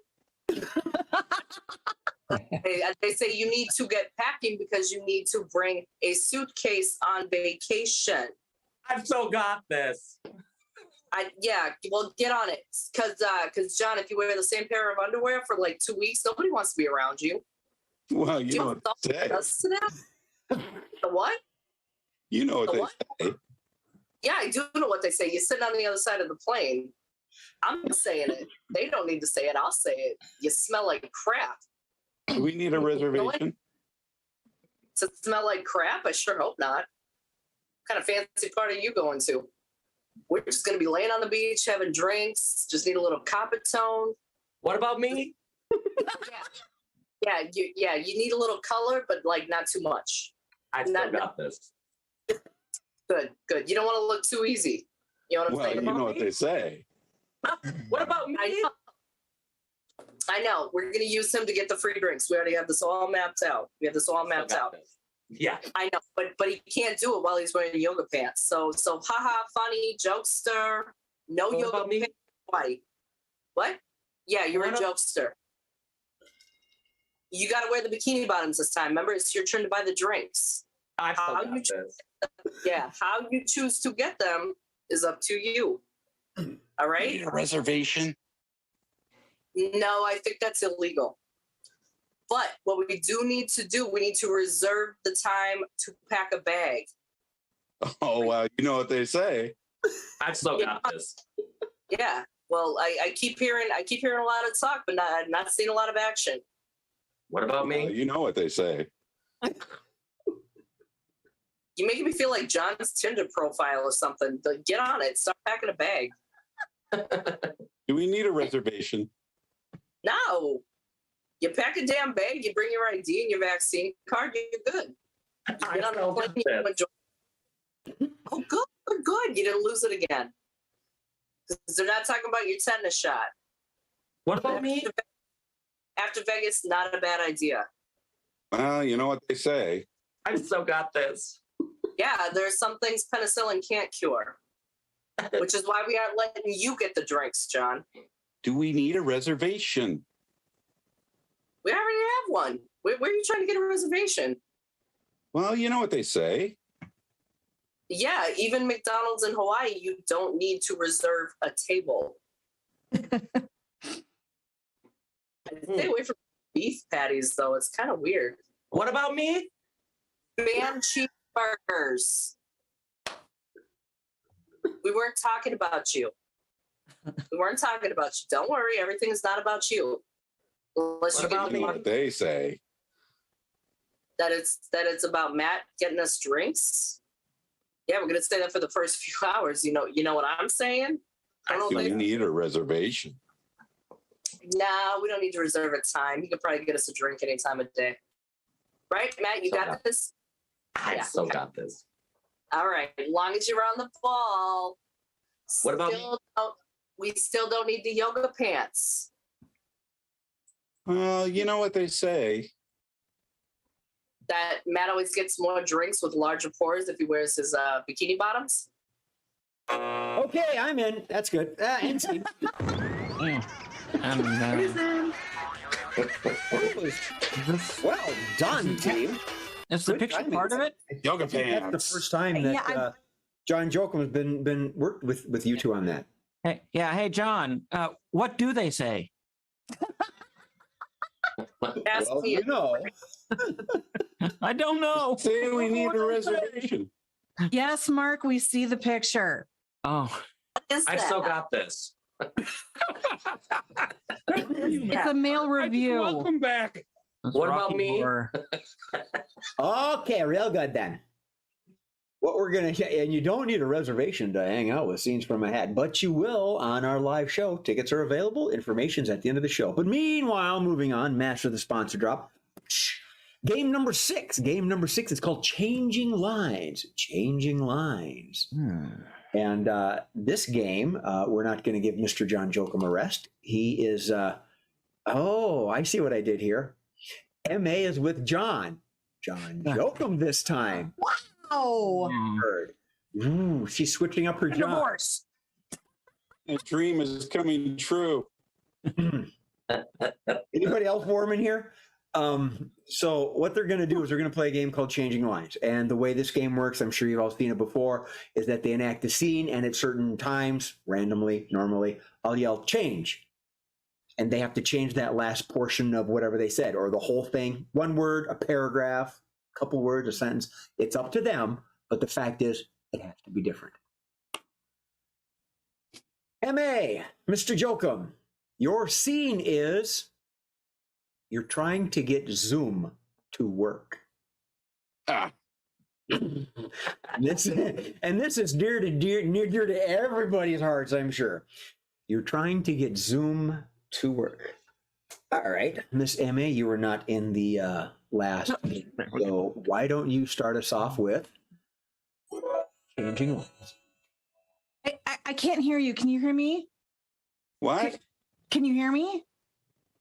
They say you need to get packing because you need to bring a suitcase on vacation. I've so got this. Well, get on it. Because John, if you wear the same pair of underwear for like 2 weeks, nobody wants to be around you. Well, you Do know you what know they say. does to that? The what? You know what The they what? say. Yeah, I do know what they say. You're sitting on the other side of the plane. I'm saying it. They don't need to say it. I'll say it. You smell like crap. Do we need a reservation? Does it smell like crap? I sure hope not. What kind of fancy party are you going to? We're just going to be laying on the beach, having drinks, just need a little Capitone. What about me? Yeah, you need a little color, but like not too much. I've so got this. Good. You don't want to look too easy. You know what I'm Well, saying? you know what they say. What about me? I know. We're going to use him to get the free drinks. We already have this all mapped out. Yeah. I know, but he can't do it while he's wearing yoga pants. So haha, funny, jokester, no What yoga about me? pants. Why? What? Yeah, you're a jokester. You got to wear the bikini bottoms this time. Remember, it's your turn to buy the drinks. I've so got this. Yeah, how you choose to get them is up to you. All right? Need a reservation? No, I think that's illegal. But what we do need to do, we need to reserve the time to pack a bag. Oh, well, you know what they say. I've still got this. Yeah. Well, I keep hearing a lot of talk, but not seeing a lot of action. What about Well, me? you know what they say. You making me feel like John's Tinder profile or something. Get on it. Start packing a bag. Do we need a reservation? No. You pack a damn bag, you bring your ID and your vaccine card, you're good. You get on the plane, you enjoy. Oh, good. You didn't lose it again. Because they're not talking about your tetanus shot. What about me? After Vegas, not a bad idea. Well, you know what they say. I've still got this. Yeah, there's some things penicillin can't cure, which is why we aren't letting you get the drinks, John. Do we need a reservation? We already have one. Where are you trying to get a reservation? Well, you know what they say. Yeah, even McDonald's in Hawaii, you don't need to reserve a table. Stay away from beef patties, though. It's kind of weird. What about me? Ban cheeseburgers. We weren't talking about you. Don't worry, everything is not about you. Unless What you about get me? You know what they say. that it's about Matt getting us drinks. Yeah, we're gonna say that for the first few hours. You know what I'm saying? I don't Do know we if need a reservation? No, we don't need to reserve a time. You could probably get us a drink any time of day. Right, Matt? You got this? I still got this. All right. As long as you're on the ball. What about me? We still don't need the yoga pants. Well, you know what they say. That Matt always gets more drinks with larger pores if he wears his bikini bottoms. Okay, I'm in. That's good. And Steve. Well done, team. It's the Good picture timing. part of it. Yoga I think that's pants. the first time that Yeah, John Jokum has been worked with you two on that. Hey, yeah. Hey, John. What do they say? Ask Well, me. you know. I don't know. Say we need a What do they say? reservation. Yes, Mark, we see the picture. Oh, Is I that? still got this. It's a mail review. Welcome back. that's What about Rocky me? Horror. Okay, real good then. What we're gonna and you don't need a reservation to hang out with Scenes from a Hat, but you will on our live show. Tickets are available. Information's at the end of the show. But meanwhile, moving on, master the sponsor drop. Game number 6. Game number 6 is called Changing Lines. Changing Lines. And this game, we're not going to give Mr. John Jokum a rest. He is, oh, I see what I did here. MA is with John. John Jokum this time. Oh, Heard. Ooh, she's switching up her job. divorce. A dream is coming true. Anybody else warm in here? So what they're going to do is they're going to play a game called Changing Lines. And the way this game works, I'm sure you've all seen it before, is that they enact a scene and at certain times, randomly, normally, I'll yell, change. And they have to change that last portion of whatever they said or the whole thing. One word, a paragraph, a couple words, a sentence. It's up to them. But the fact is, it has to be different. MA, Mr. Jokum, your scene is you're trying to get Zoom to work. Ah, This is near to everybody's hearts, I'm sure. You're trying to get Zoom to work. All right, Miss MA, you were not in the last, so why don't you start us off with Changing Lines? I can't hear you. Can you hear me? what? Can you hear me?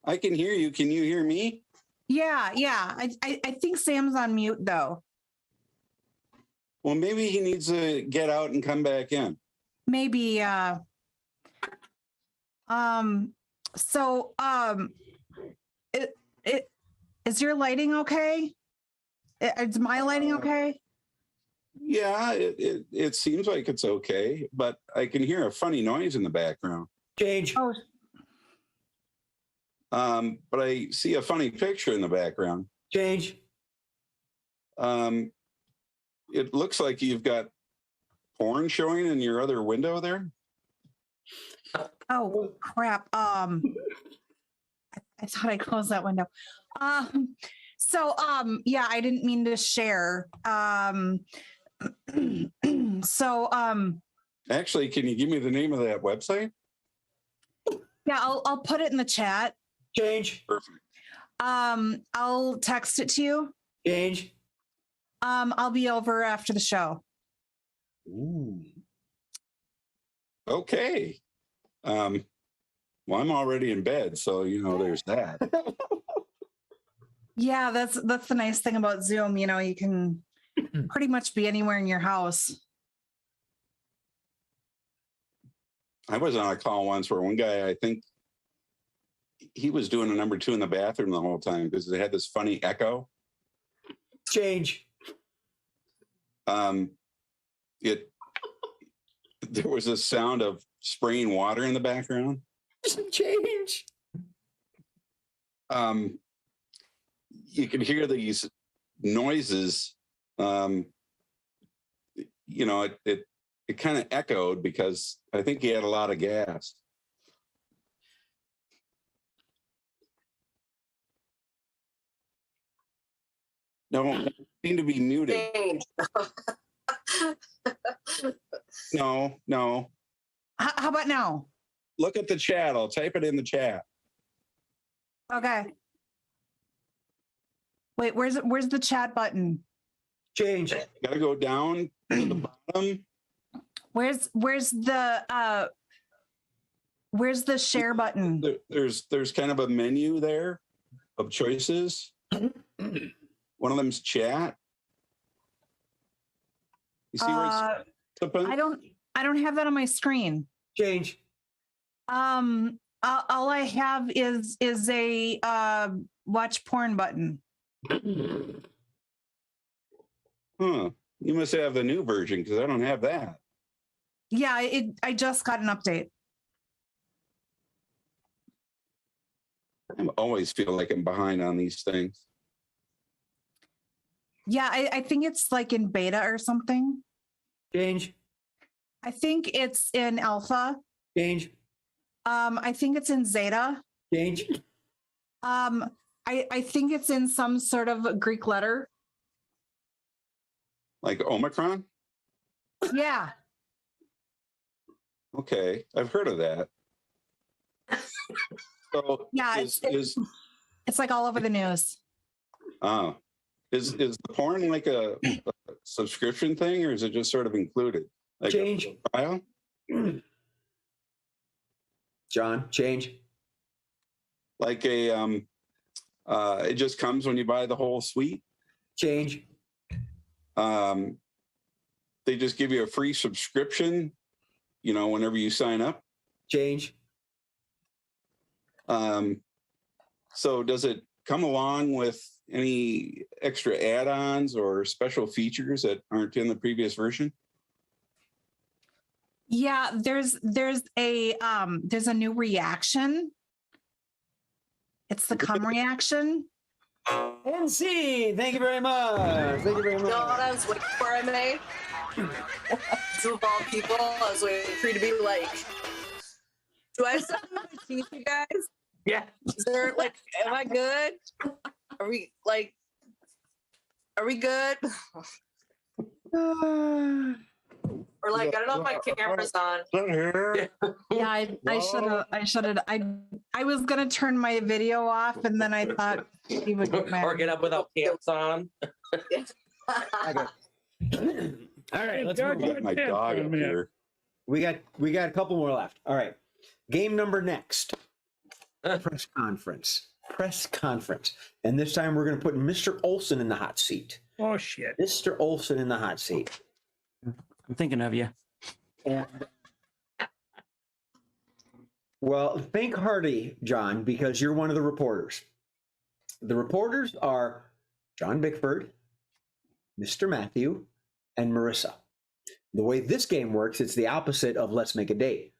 I can hear you. Can you hear me? Yeah. I think Sam's on mute though. Well, maybe he needs to get out and come back in. Maybe is your lighting okay? Is my lighting okay? Yeah, it seems like it's okay, but I can hear a funny noise in the background. Change. Oh, But I see a funny picture in the background. Change. It looks like you've got porn showing in your other window there? Oh crap. I thought I closed that window. Yeah, I didn't mean to share. Actually, can you give me the name of that website? Yeah, I'll put it in the chat. Change. Perfect. I'll text it to you. Change. I'll be over after the show. Ooh. Okay. Well, I'm already in bed, so there's that. Yeah, that's the nice thing about Zoom. You can pretty much be anywhere in your house. I was on a call once where one guy, I think he was doing a number 2 in the bathroom the whole time because it had this funny echo. Change. There was a sound of spraying water in the background. Change. You can hear these noises. It kind of echoed because I think he had a lot of gas. No, seem to be muted. Change. No. How about now? Look at the chat. I'll type it in the chat. Okay. Wait, where's the chat button? Change. Got to go down to the bottom. Where's the share button? There's kind of a menu there of choices. One of them's chat. You see where it's open? I don't have that on my screen. Change. All I have is a watch porn button. Huh. You must have the new version because I don't have that. Yeah, I just got an update. I always feel like I'm behind on these things. Yeah, I think it's like in beta or something. Change. I think it's in alpha. Change. I think it's in zeta. Change. I think it's in some sort of Greek letter. Like Omicron? Yeah. Okay, I've heard of that. So Yeah, it's like all over the news. Is the porn like a subscription thing, or is it just sort of included? Like Change. A trial? John, change. Like a it just comes when you buy the whole suite. Change. They just give you a free subscription, whenever you sign up. Change. So does it come along with any extra add-ons or special features that aren't in the previous version? Yeah, there's a new reaction. It's the cum reaction. NC, thank you very much. Thank you very You know what much. I was waiting for, MA? To of all people, I was waiting for you to be like, do I have something to teach you guys? Yeah. Is there, am I good? Are we good? Or I don't know if my camera's on. Yeah, I should have. I was gonna turn my video off, and then I thought he would get mad. Or get up without pants on. All right, let's God, move on. My dog up here. We got a couple more left. All right. Game number next. Press conference. And this time we're going to put Mr. Olson in the hot seat. Oh shit. Mr. Olson in the hot seat. I'm thinking of you. And well, think hearty, John, because you're one of the reporters. The reporters are John Bickford, Mr. Matthew, and Marissa. The way this game works, it's the opposite of Let's Make a Date.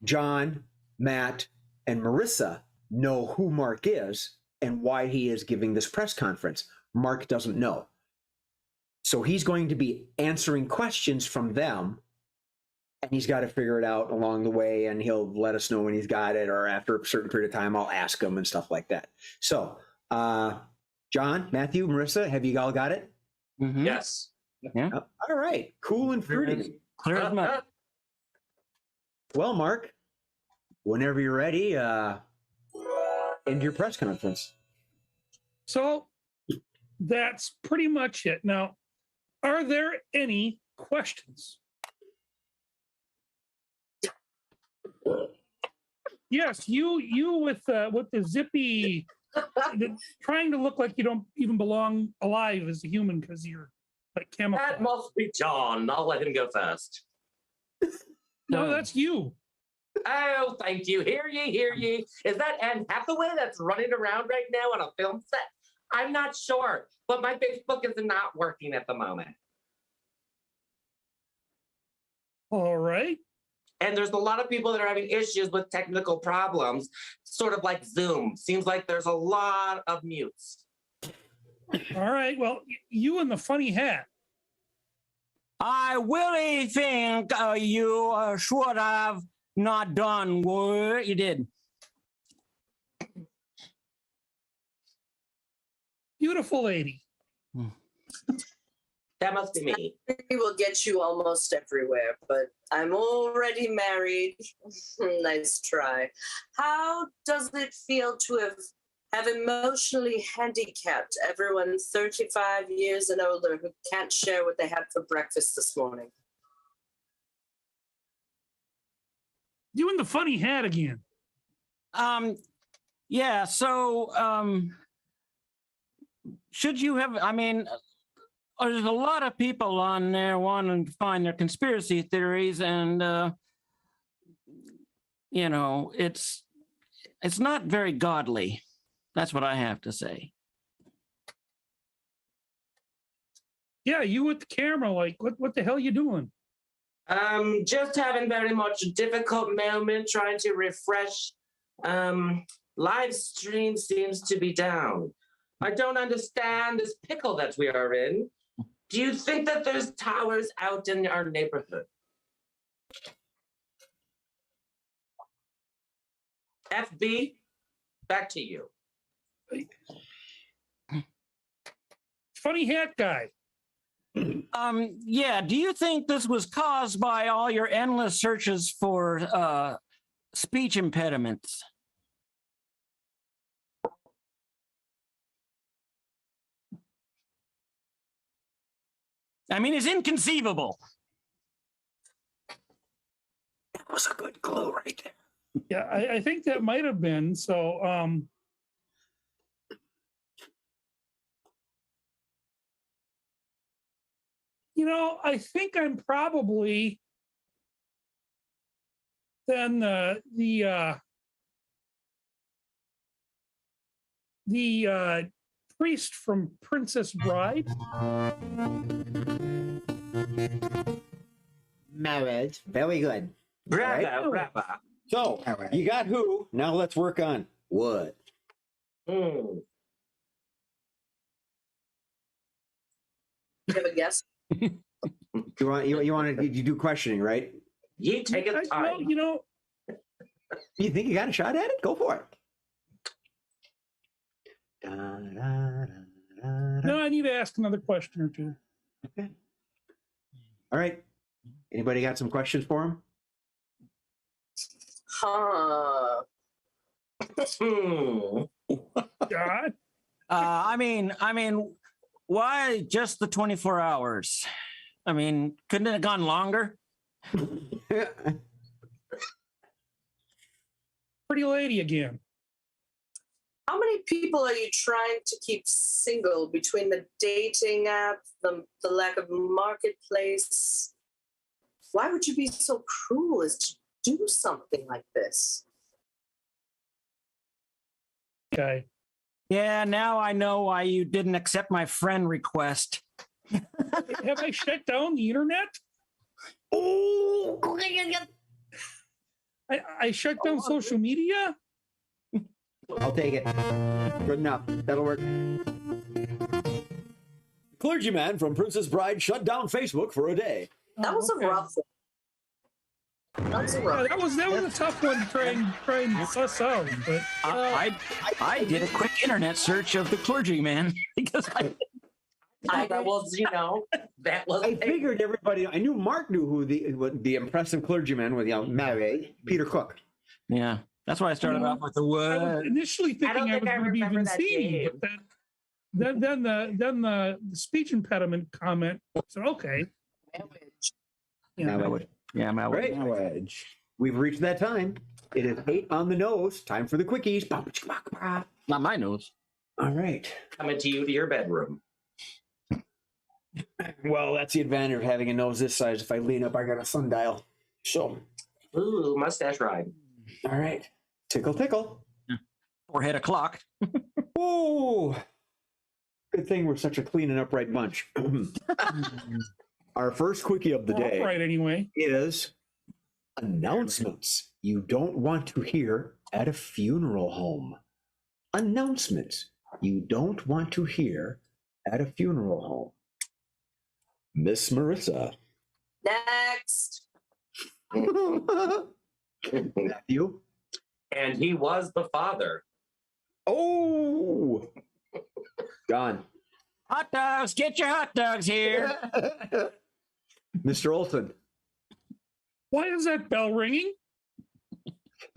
John, Matt, and Marissa know who Mark is and why he is giving this press conference. Mark doesn't know. So he's going to be answering questions from them, and he's got to figure it out along the way, and he'll let us know when he's got it, or after a certain period of time, I'll ask him and stuff like that. So, John, Matthew, Marissa, have you all got it? Mhm. Yes. Yeah. All right. Cool and fruity. Clear as mud. Well, Mark, whenever you're ready, end your press conference. So that's pretty much it. Now, are there any questions? Yes, you with the zippy, trying to look like you don't even belong alive as a human because you're like chemical. That must be John. I'll let him go first. No, that's you. Oh, thank you. Hear ye, hear ye. Is that Anne Hathaway that's running around right now on a film set? I'm not sure, but my Facebook is not working at the moment. All right. And there's a lot of people that are having issues with technical problems, sort of like Zoom. Seems like there's a lot of mutes. All right. Well, you and the funny hat. I really think you should have not done what you did. Beautiful lady. That must be me. We will get you almost everywhere, but I'm already married. Nice try. How does it feel to have emotionally handicapped everyone 35 years and older who can't share what they had for breakfast this morning? You and the funny hat again. Yeah, so should you have, I mean, there's a lot of people on there wanting to find their conspiracy theories, and you know, it's not very godly. That's what I have to say. Yeah, you with the camera, like what the hell you doing? Just having very much a difficult moment trying to refresh. Live stream seems to be down. I don't understand this pickle that we are in. Do you think that there's towers out in our neighborhood? FB, back to you. Funny hat guy. Yeah, do you think this was caused by all your endless searches for speech impediments? I mean, it's inconceivable. That was a good clue right there. Yeah, I think that might have been. So you know, I think I'm probably then the priest from Princess Bride. Marriage. Very good. Bravo, Right. bravo. So you got who. Now let's work on what. Hmm. You have a guess? You want to do questioning, right? You take a Well, time. you know, You think you got a shot at it? Go for it. Da, da, da, da, da. no, I need to ask another question or two. Okay. All right. Anybody got some questions for him? Huh. Hmm. God. I mean, why just the 24 hours? I mean, couldn't it have gone longer? Pretty lady again. How many people are you trying to keep single between the dating app, the lack of marketplace? Why would you be so cruel as to do something like this? Okay. Yeah, now I know why you didn't accept my friend request. Have I shut down the internet? Oh, I shut down social media? I'll take it. Good enough. That'll work. Clergyman from Princess Bride shut down Facebook for a day. That was Okay. a rough one. That was a Yeah, rough that was a tough one to try and suss out. But I did a quick internet search of the clergyman because That was, that was. I figured everybody. I knew Mark knew who the impressive clergyman with Mary, Peter Cook. yeah, that's why I started off with the I was word. initially thinking I was going to be remember that Vincini, game. but then the speech impediment comment said, okay. Yeah. Mowage. Yeah, my Great. Wedge. We've reached that time. It is 8 on the nose. Time for the quickies. Not my nose. All right. Coming to you to your bedroom. Well, that's the advantage of having a nose this size. If I lean up, I got a sundial. So, Ooh, mustache ride. all right. Tickle, tickle. Forehead o'clock. Ooh. Good thing we're such a clean and upright bunch. Our first quickie of the day Right, anyway. is announcements you don't want to hear at a funeral home. Announcements you don't want to hear at a funeral home. Miss Marissa. Next. Matthew. And he was the father. Oh. John. Hot dogs, get your hot dogs here. Mr. Olson. Why is that bell ringing?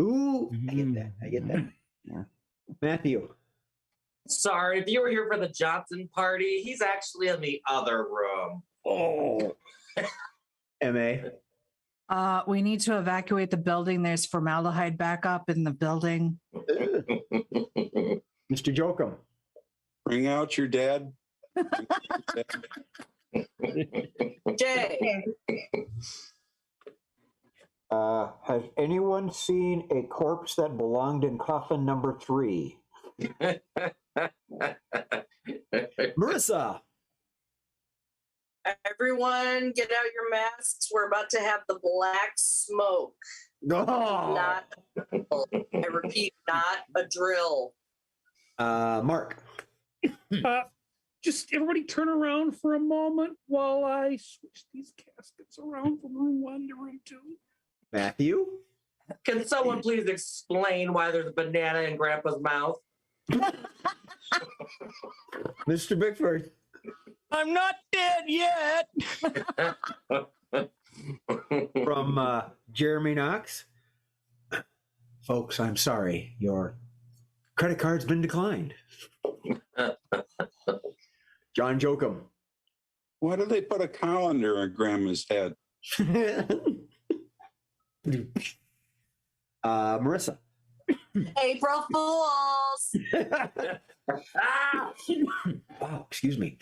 Ooh, I get that. I get that. Yeah. Matthew. Sorry, if you were here for the Johnson party, he's actually in the other room. Oh. M.A. We need to evacuate the building. There's formaldehyde backup in the building. Mr. Jokum. Bring out your dad. Jay. Has anyone seen a corpse that belonged in coffin number 3? Marissa. Everyone get out your masks. We're about to have the black smoke. Not, I repeat, not a drill. Mark. Just everybody turn around for a moment while I switch these caskets around from room 1 to room 2. Matthew. Can someone please explain why there's a banana in Grandpa's mouth? Mr. Bickford. I'm not dead yet. From Jeremy Knox. Folks, I'm sorry. Your credit card's been declined. John Jokum. Why do they put a colander on Grandma's head? Marissa. April Fools. Wow, excuse me.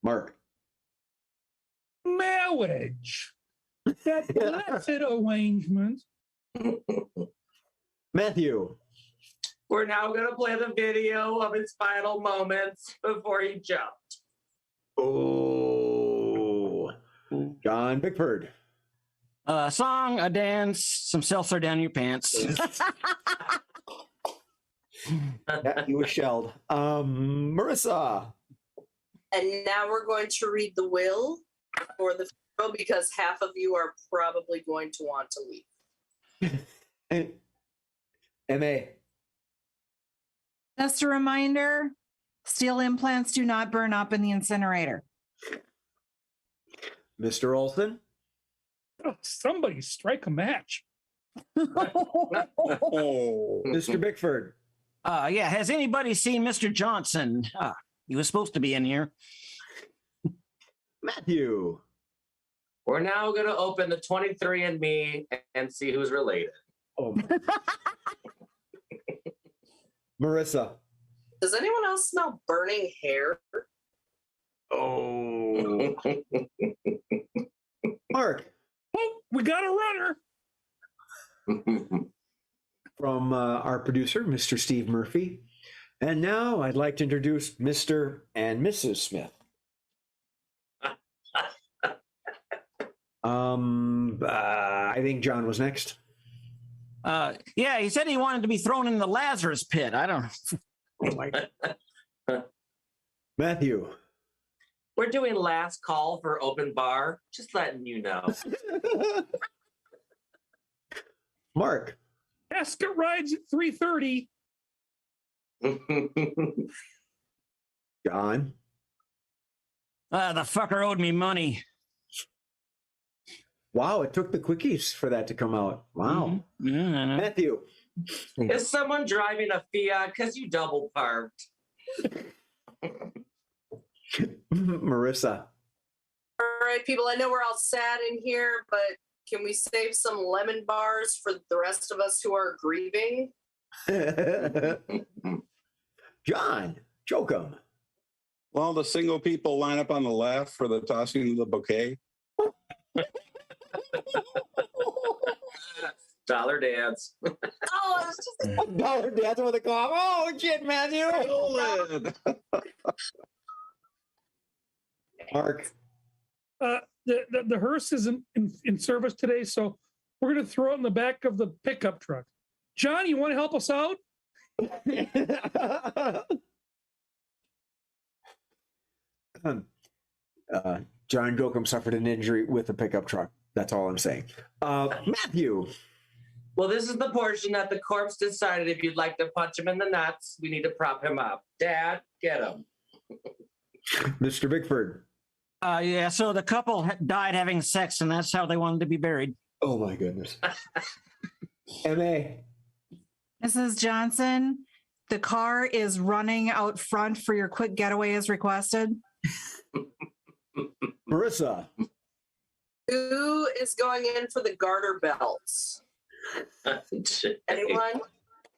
Mark. Marriage. That blessed arrangement. Matthew. We're now going to play the video of his final moments before he jumped. Oh. John Bickford. A song, a dance, some seltzer down your pants. You were shelled. Marissa. And now we're going to read the will for the funeral because half of you are probably going to want to leave. M.A. Just a reminder, steel implants do not burn up in the incinerator. Mr. Olson. Oh, somebody strike a match. Oh. Mr. Bickford. Yeah, has anybody seen Mr. Johnson? He was supposed to be in here. Matthew. We're now going to open the 23andMe and see who's related. Oh. Marissa. Does anyone else smell burning hair? Oh. Mark. Oh, we got a runner. From our producer, Mr. Steve Murphy. And now I'd like to introduce Mr. and Mrs. Smith. I think John was next. Yeah, he said he wanted to be thrown in the Lazarus pit. I don't know. Oh my God. Matthew. We're doing last call for open bar. Just letting you know. Mark. Casket rides at 3:30. John. The fucker owed me money. Wow, it took the quickies for that to come out. Wow. Mhm. Yeah, I know. Matthew. Is someone driving a Fiat? Because you double parked. Marissa. All right, people, I know we're all sad in here, but can we save some lemon bars for the rest of us who are grieving? John. Jokum. Well, the single people line up on the left for the tossing of the bouquet. Dollar dance. Oh, it's just Dollar Dad's with a cough. Oh, shit, Matthew. Mark. The hearse isn't in service today, so we're going to throw it in the back of the pickup truck. John, you want to help us out? John Jokum suffered an injury with a pickup truck. That's all I'm saying. Matthew. Well, this is the portion that the corpse decided if you'd like to punch him in the nuts, we need to prop him up. Dad, get him. Mr. Bickford. Yeah, so the couple died having sex, and that's how they wanted to be buried. Oh, my goodness. M.A. Mrs. Johnson, the car is running out front for your quick getaway as requested. Marissa. who is going in for the garter belts? Anyone?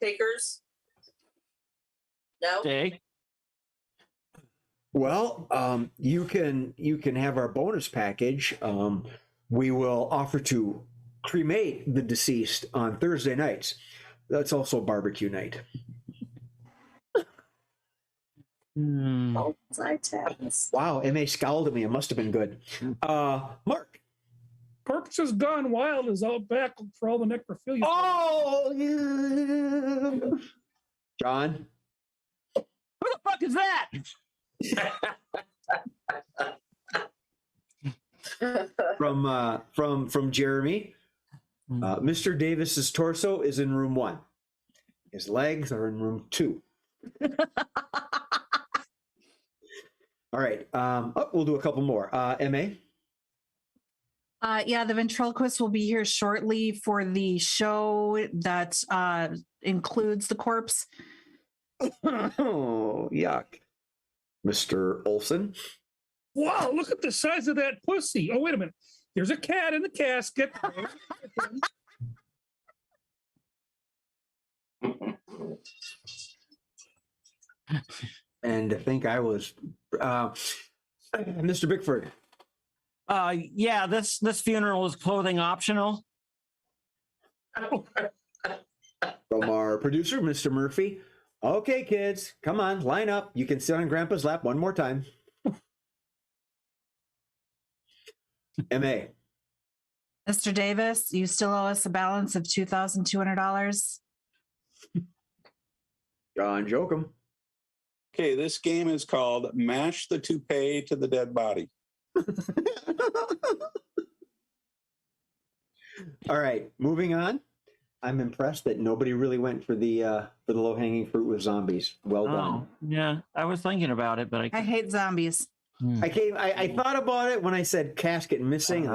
Takers? No? Jay? Well, you can have our bonus package. We will offer to cremate the deceased on Thursday nights. That's also barbecue night. Wow, MA scowled at me. It must have been good. Mark. Corpse has gone wild is out back for all the necrophilia. Oh, yeah. John. Who the fuck is that? From Jeremy. Mr. Davis's torso is in room 1. His legs are in room 2. All right. We'll do a couple more. MA. Yeah, the ventriloquist will be here shortly for the show that includes the corpse. Oh, yuck. Mr. Olson. Wow, look at the size of that pussy. Oh, wait a minute. There's a cat in the casket. And I think I was Mr. Bickford. Yeah, this funeral is clothing optional. From our producer, Mr. Murphy. Okay, kids, come on, line up. You can sit on Grandpa's lap one more time. MA. Mr. Davis, you still owe us a balance of $2,200. John Jokum. Okay, this game is called Mash the Toupee to the Dead Body. All right, moving on. I'm impressed that nobody really went for the low-hanging fruit with zombies. Well done. Yeah, I was thinking about it, but I hate zombies. I thought about it when I said casket missing.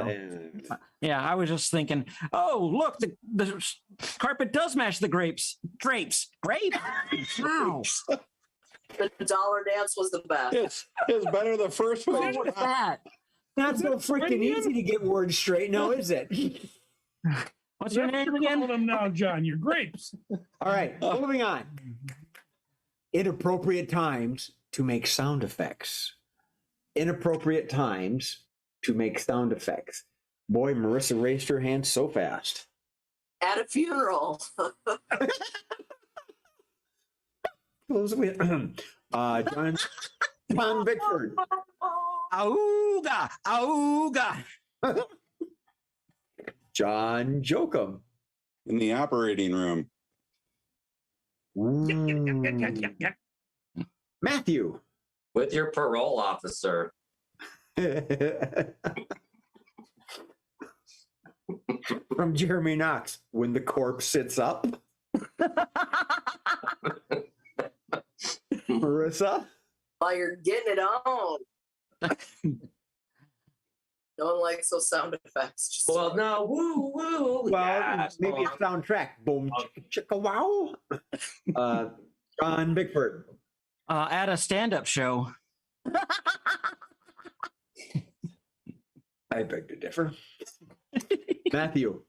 Yeah, I was just thinking, oh, look, the carpet does match the drapes. Grapes. Wow. The dollar dance was the best. It's better the first one. What was that? Not so freaking easy to get words straight, now is it? What's your name again? Call them now, John. Your grapes. All right, moving on. Inappropriate times to make sound effects. Inappropriate times to make sound effects. Boy, Marissa raised her hand so fast. At a funeral. Close with John Bickford. Auga, auga. John Jokum. In the operating room. Matthew. With your parole officer. From Jeremy Knox, when the corpse sits up. Marissa? While you're getting it on. No one likes those sound effects. Just Well, no, woo, woo. Well, yes, maybe a well, soundtrack. Boom, chicka, chicka, wow. John Bickford. At a stand-up show. I beg to differ. Matthew.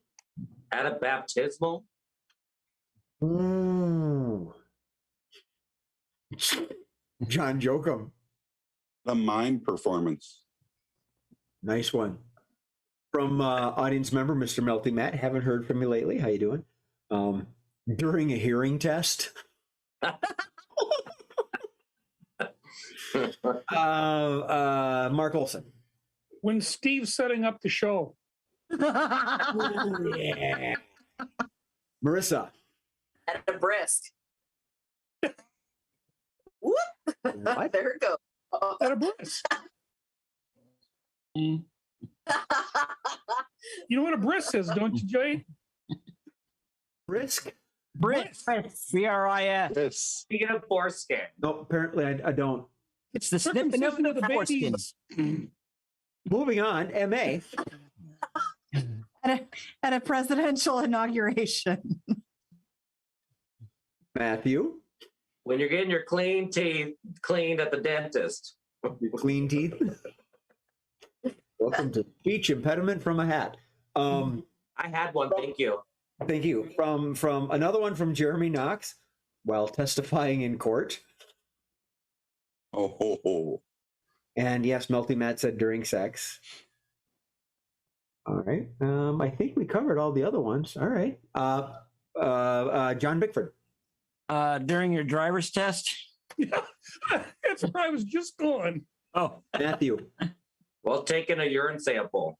at a baptismal. Ooh. John Jokum. The mime performance. Nice one. From audience member, Mr. Melty Matt. Haven't heard from you lately. How you doing? During a hearing test. Mark Olson. When Steve's setting up the show. Yeah. Marissa. at a brisk. Whoop. What? There it goes. At a brisk. You know what a brisk is, don't you, Jay? Brisk? Bris. B-R-I-S. Yes. Speaking of foreskin, No, apparently I don't. It's the snipping of Circumcision of the the foreskins. babies. Moving on, MA. At a presidential inauguration. Matthew. when you're getting your clean teeth cleaned at the dentist. Clean teeth. Welcome to speech impediment from a hat. I had one, thank you. Thank you. From another one from Jeremy Knox while testifying in court. Oh, ho, ho. And yes, Melty Matt said during sex. All right. I think we covered all the other ones. All right. John Bickford. During your driver's test. That's where I was just going. Oh, Matthew. Well, taking a urine sample.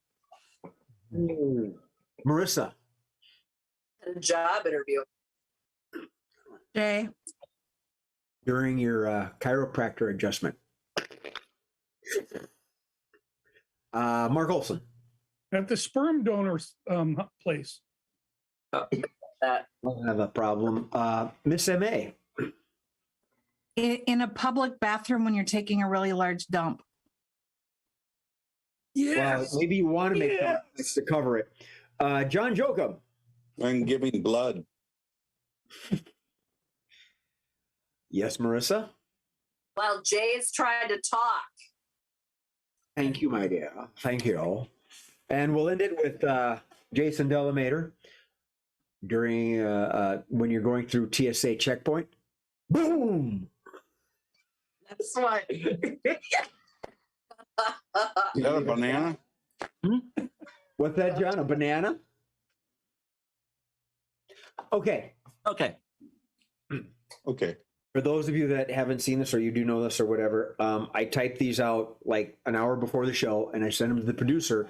Marissa. At a job interview. Jay. During your chiropractor adjustment. Mark Olson. At the sperm donors place. That Don't have a problem. Miss M.A. In a public bathroom when you're taking a really large dump. Well, maybe you want to make comments to cover it. John Jokum. I'm giving blood. Yes, Marissa. Well, Jay's trying to talk. Thank you, my dear. Thank you. And we'll end it with Jason Delamater during when you're going through TSA checkpoint. Boom! That's why. You got a banana? What's that, John? A banana? Okay. okay. Okay. For those of you that haven't seen this or you do know this or whatever, I type these out like an hour before the show and I send them to the producer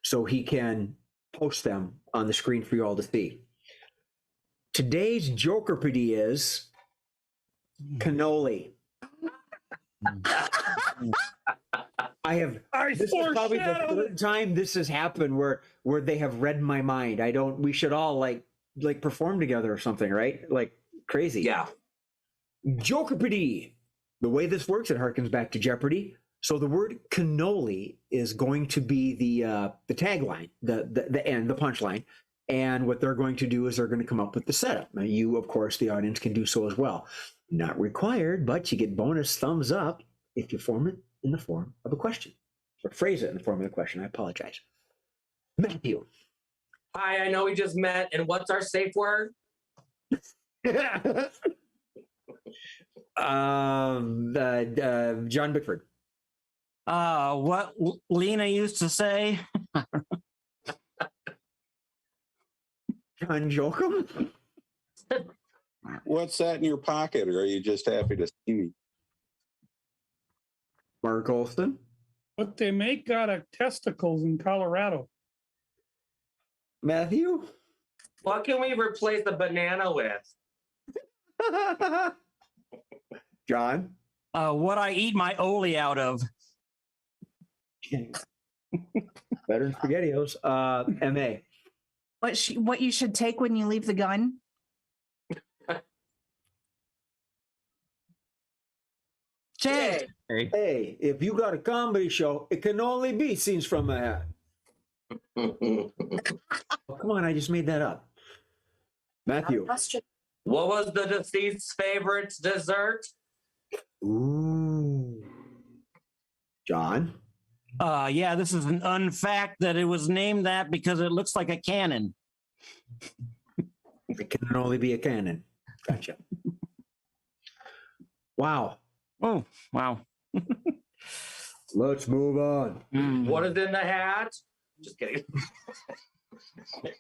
so he can post them on the screen for you all to see. Today's Jokerpedy is cannoli. This is probably the third time this has happened where they have read my mind. We should all like perform together or something, right? Like crazy. Yeah. Jokerpedy. The way this works, it harkens back to Jeopardy. So the word cannoli is going to be the tagline, the end, the punchline. And what they're going to do is they're going to come up with the setup. Now you, of course, the audience can do so as well. Not required, but you get bonus thumbs up if you form it in the form of a question. Or phrase it in the form of a question. I apologize. Matthew. Hi, I know we just met, and what's our safe word? John Bickford. What Lena used to say. John Jokum. What's that in your pocket, or are you just happy to see me? Mark Olson. What they make out of testicles in Colorado. Matthew. What can we replace the banana with? John. What I eat my Oli out of. Better than SpaghettiOs. MA. What you should take when you leave the gun? Jay. Hey, if you got a comedy show, it can only be scenes from a hat. Oh, come on, I just made that up. Matthew. What was the deceased's favorite dessert? Ooh. John. Yeah, this is an unfact that it was named that because it looks like a cannon. It can only be a cannon. Gotcha. Wow. Oh, wow. Let's move on. What is in the hat? Just kidding.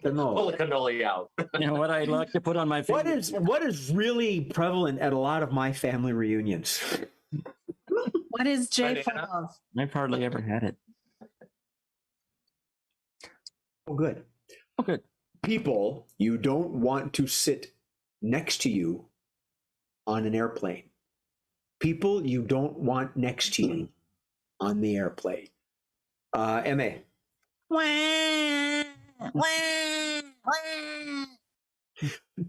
Cannoli. Pull the cannoli out. You know what I like to put on my face? What is really prevalent at a lot of my family reunions? What is Jay full Banana. of? I've hardly ever had it. Oh, good. Oh, good. People you don't want to sit next to you on an airplane. People you don't want next to you on the airplane. MA.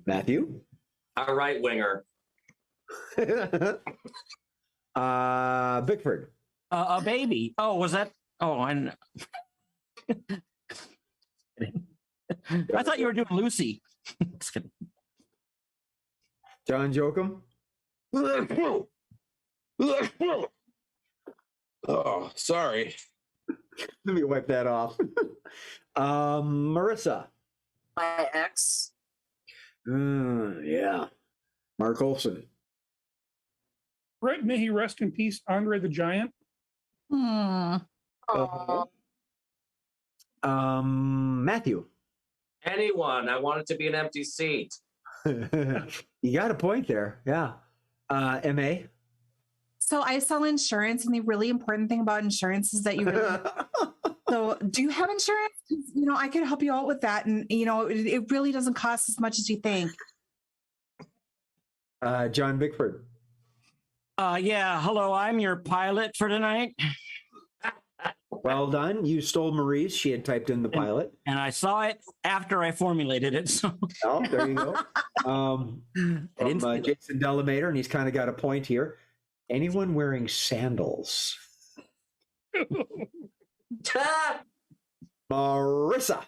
Matthew. A right winger. Bickford. A baby. Oh, was that? Oh, I thought you were doing Lucy. Just kidding. John Jokum. Oh, sorry. Let me wipe that off. Marissa. My ex. Yeah. Mark Olson. Right, may he rest in peace, Andre the Giant. Matthew. Anyone. I want it to be an empty seat. You got a point there. Yeah. MA. So I sell insurance, and the really important thing about insurance is that you really So do you have insurance? I could help you out with that. And, it really doesn't cost as much as you think. John Bickford. Yeah, hello, I'm your pilot for tonight. Well done. You stole Marie's. She had typed in the pilot. And I saw it after I formulated it. So Oh, there you go. From, Jason Delamater, and he's kind of got a point here. Anyone wearing sandals? Marissa.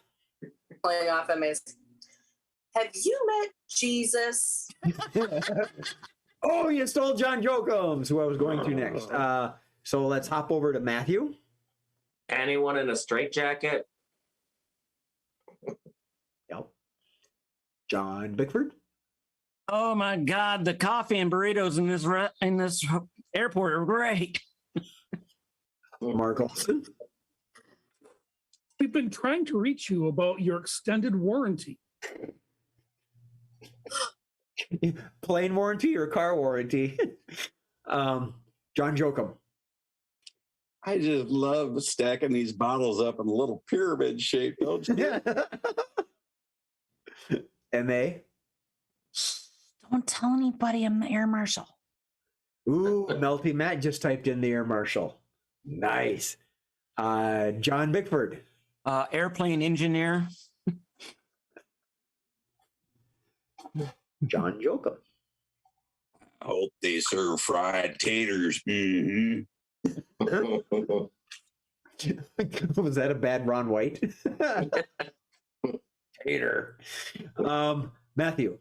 Playing off amazing. Have you met Jesus? Oh, you stole John Jokums, who I was going to next. So let's hop over to Matthew. Anyone in a straitjacket? Yep. John Bickford. oh my God, the coffee and burritos in this airport are great. Mark Olson. We've been trying to reach you about your extended warranty. Plane warranty or car warranty? John Jokum. I just love stacking these bottles up in a little pyramid shape, don't you? M.A. Don't tell anybody I'm the air marshal. Ooh, Melty Matt just typed in the air marshal. Nice. John Bickford. Airplane engineer. John Jokum. I hope they serve fried taters. Mm-hmm. Was that a bad Ron White? Hater. Matthew.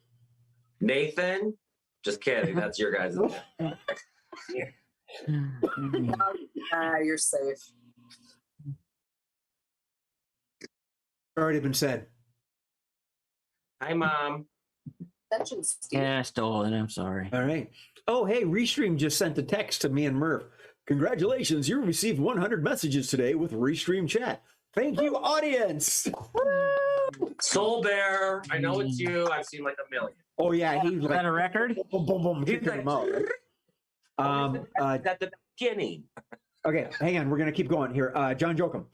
Nathan? Just kidding. That's your guys. You're safe. Already been said. Hi, Mom. Attention, Steve. Yeah, I stole it. I'm sorry. All right. Oh, hey, Restream just sent a text to me and Murph. Congratulations, you received 100 messages today with Restream chat. Thank you, audience. Soul Bear. I know it's you. I've seen like a million. Oh yeah, he's Is like that a record? boom, boom, boom, kicking them out. At the beginning. Okay, hang on. We're gonna keep going here. John Jokum.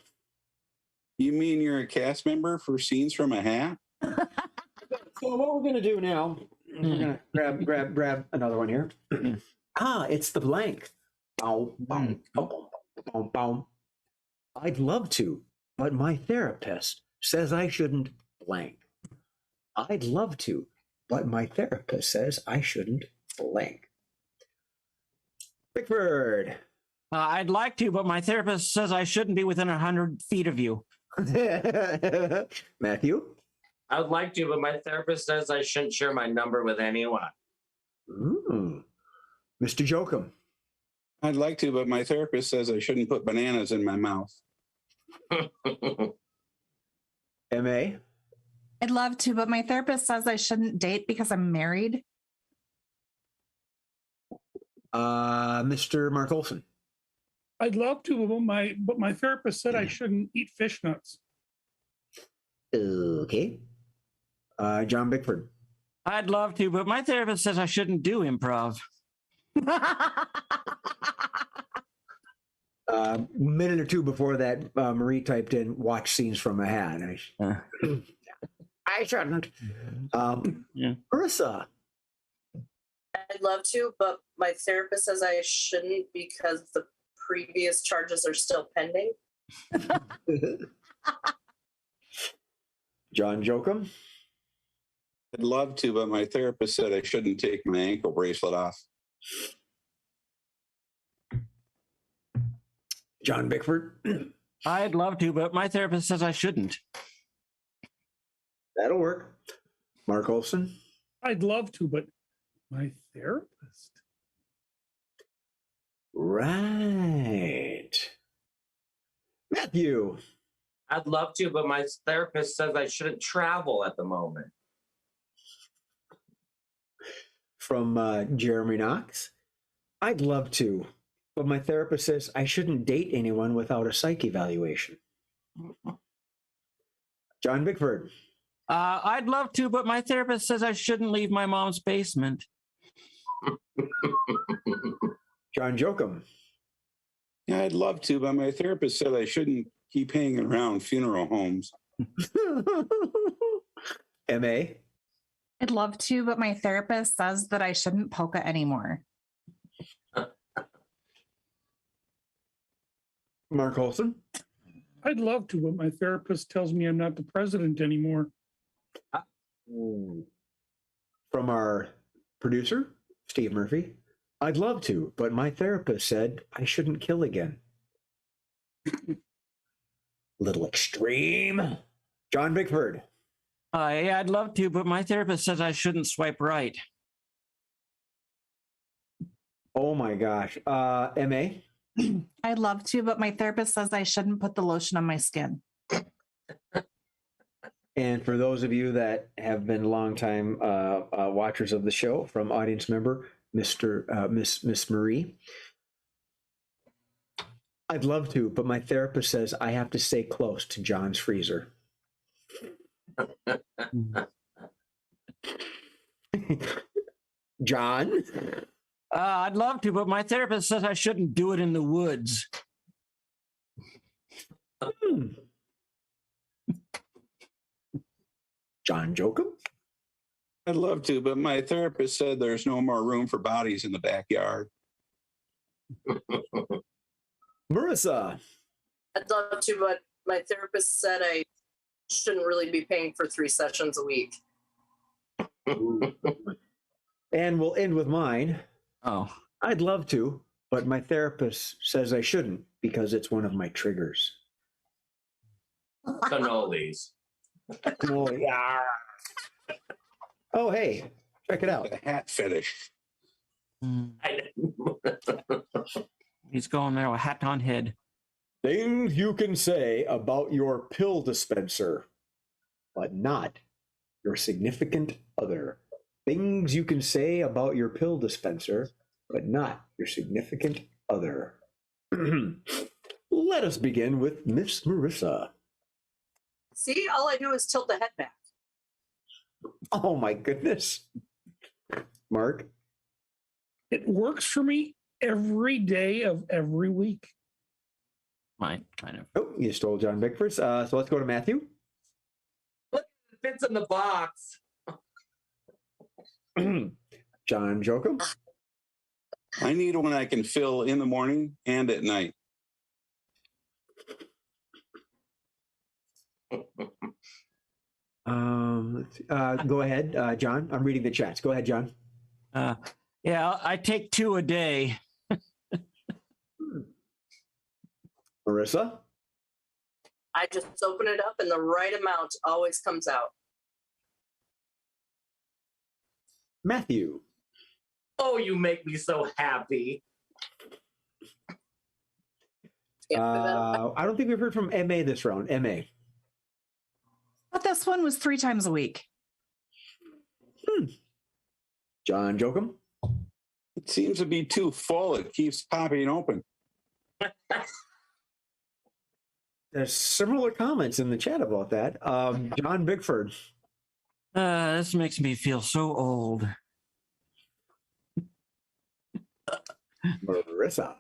You mean you're a cast member for Scenes from a Hat? So what we're gonna do now? We're gonna grab another one here. It's the blank. Bow, bow, bow, bow, bow. I'd love to, but my therapist says I shouldn't blank. I'd love to, but my therapist says I shouldn't blank. Bickford. I'd like to, but my therapist says I shouldn't be within 100 feet of you. Matthew. I would like to, but my therapist says I shouldn't share my number with anyone. Ooh. Mr. Jokum. I'd like to, but my therapist says I shouldn't put bananas in my mouth. M.A. I'd love to, but my therapist says I shouldn't date because I'm married. Mr. Mark Olson. I'd love to, but my therapist said I shouldn't eat fish nuts. Okay. John Bickford. I'd love to, but my therapist says I shouldn't do improv. Minute or two before that, Marie typed in "watch scenes from a hat." I shouldn't. Yeah. Marissa. I'd love to, but my therapist says I shouldn't because the previous charges are still pending. John Jokum. I'd love to, but my therapist said I shouldn't take my ankle bracelet off. John Bickford. I'd love to, but my therapist says I shouldn't. That'll work. Mark Olson. I'd love to, but my therapist. Right. Matthew. I'd love to, but my therapist says I shouldn't travel at the moment. From Jeremy Knox. I'd love to, but my therapist says I shouldn't date anyone without a psych evaluation. John Bickford. I'd love to, but my therapist says I shouldn't leave my mom's basement. John Jokum. Yeah, I'd love to, but my therapist said I shouldn't keep hanging around funeral homes. M.A. I'd love to, but my therapist says that I shouldn't polka anymore. Mark Olson. I'd love to, but my therapist tells me I'm not the president anymore. From our producer, Steve Murphy. I'd love to, but my therapist said I shouldn't kill again. Little extreme. John Bickford. Yeah, I'd love to, but my therapist says I shouldn't swipe right. Oh my gosh. M.A. I'd love to, but my therapist says I shouldn't put the lotion on my skin. And for those of you that have been longtime watchers of the show, from audience member Miss Marie, I'd love to, but my therapist says I have to stay close to John's freezer. John. I'd love to, but my therapist says I shouldn't do it in the woods. John Jokum. I'd love to, but my therapist said there's no more room for bodies in the backyard. Marissa. I'd love to, but my therapist said I shouldn't really be paying for 3 sessions a week. And we'll end with mine. Oh. I'd love to, but my therapist says I shouldn't because it's one of my triggers. Cannolis. Oh, yeah. Oh, hey, check it out. The hat fetish. He's going there with a hat on head. Things you can say about your pill dispenser, but not your significant other. Things you can say about your pill dispenser, but not your significant other. Let us begin with Miss Marissa. See, all I do is tilt the head back. Oh my goodness. Mark? It works for me every day of every week. Mine, kind of. Oh, you stole John Bickford's. So let's go to Matthew. Look, it fits in the box. John Jokum. I need one I can fill in the morning and at night. Go ahead, John. I'm reading the chats. Go ahead, John. Yeah, I take 2 a day. Marissa? I just open it up and the right amount always comes out. Matthew? Oh, you make me so happy. I don't think we've heard from MA this round. MA. But this one was 3 times a week. John Jokum? It seems to be too full. It keeps popping open. There's similar comments in the chat about that. John Bigford. This makes me feel so old. Marissa.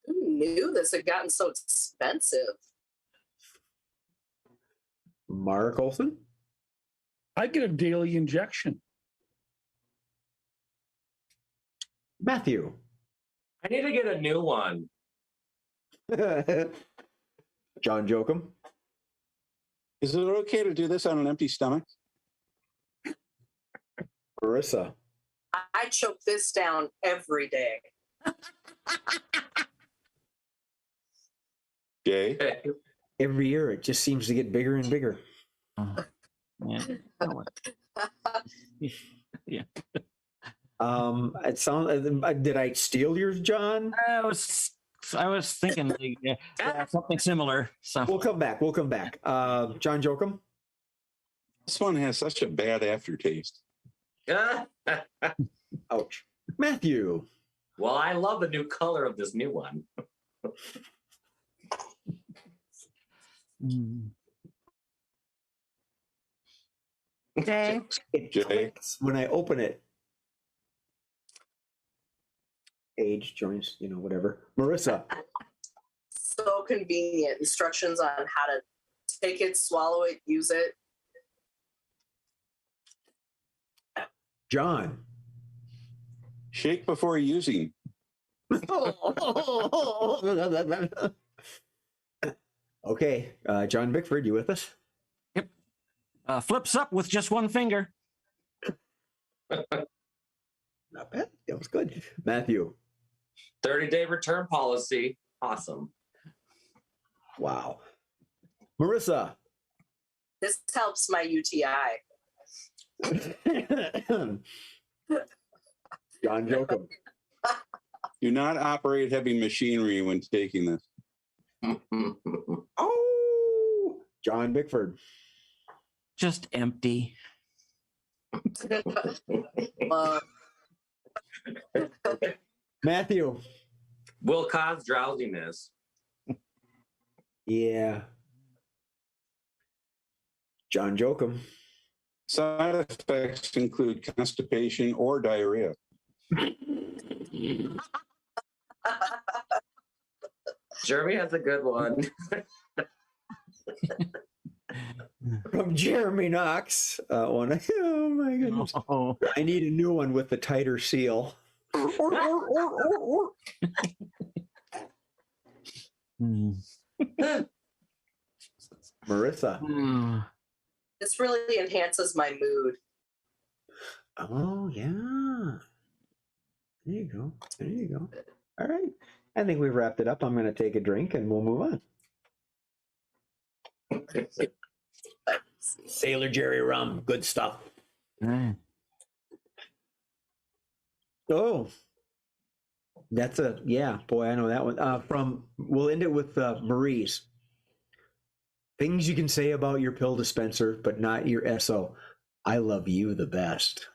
Who knew this had gotten so expensive? Mark Olson. I get a daily injection. Matthew. I need to get a new one. John Jokum. Is it okay to do this on an empty stomach? Marissa. I choke this down every day. Jay? Every year it just seems to get bigger and bigger. Yeah. Yeah. It sounds. Did I steal yours, John? I was thinking like, something similar. So We'll come back. John Jokum. This one has such a bad aftertaste. Ouch. Matthew. Well, I love the new color of this new one. Jay. It clicks when I open it. Age, joints, whatever. Marissa. So convenient. Instructions on how to take it, swallow it, use it. John. Shake before using. Okay, John Bickford, you with us? Yep. Flips up with just 1 finger. Not bad. That was good. Matthew. 30-day return policy. Awesome. Wow. Marissa. This helps my UTI. John Jokum. Do not operate heavy machinery when taking this. Oh, John Bickford. Just empty. Matthew. Will cause drowsiness. Yeah. John Jokum. Side effects include constipation or diarrhea. Jeremy has a good one. From Jeremy Knox. One. Oh my goodness. Oh. I need a new one with the tighter seal. Marissa. This really enhances my mood. Oh yeah. There you go. There you go. All right. I think we've wrapped it up. I'm going to take a drink and we'll move on. Sailor Jerry rum. Good stuff. Oh. That's boy, I know that one. We'll end it with Marie's. Things you can say about your pill dispenser, but not your SO. I love you the best.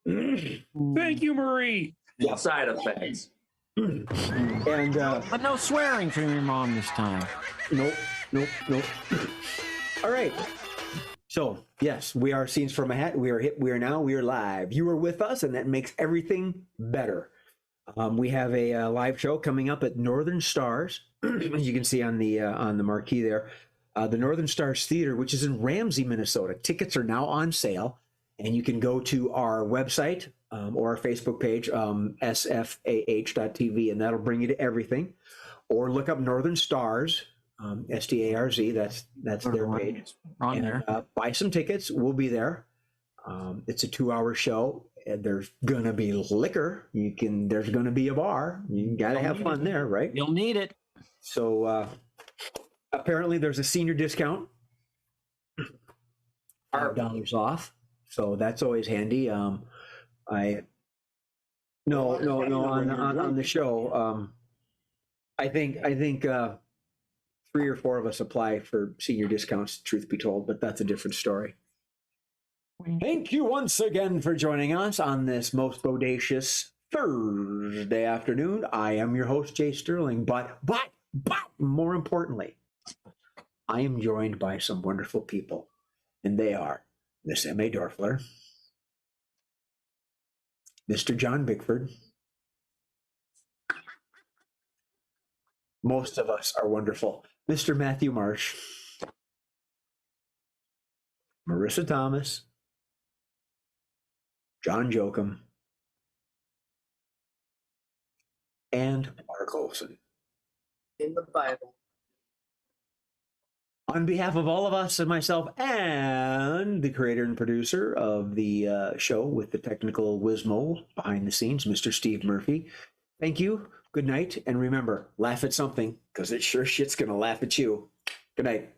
Thank you, Marie. Yeah. Side effects. And But no swearing from your mom this time. Nope. All right. So yes, we are Scenes from a Hat. We are hip. We are live. You are with us, and that makes everything better. We have a live show coming up at Northern Stars, as you can see on the marquee there. The Northern Stars Theater, which is in Ramsey, Minnesota. Tickets are now on sale, and you can go to our website or our Facebook page, sfah.tv, and that'll bring you to everything. Or look up Northern Stars STARZ. That's their page. On And, there. buy some tickets. We'll be there. It's a 2-hour show. And there's gonna be liquor. There's gonna be a bar. You gotta have fun there, right? You'll need it. So apparently there's a senior discount, $5 off. So that's always handy. On the show. I think 3 or 4 of us apply for senior discounts, truth be told, but that's a different story. Thank you once again for joining us on this most bodacious Thursday afternoon. I am your host, Jay Sterling, but more importantly, I am joined by some wonderful people, and they are Miss M.A. Dorfler, Mr. John Bickford. Most of us are wonderful. Mr. Matthew Marsh, Marissa Thomas, John Jochum, and Mark Olson. In the Bible. On behalf of all of us and myself and the creator and producer of the show with the technical Wismo behind the scenes, Mr. Steve Murphy, thank you, good night, and remember, laugh at something, because it sure shit's going to laugh at you. Good night.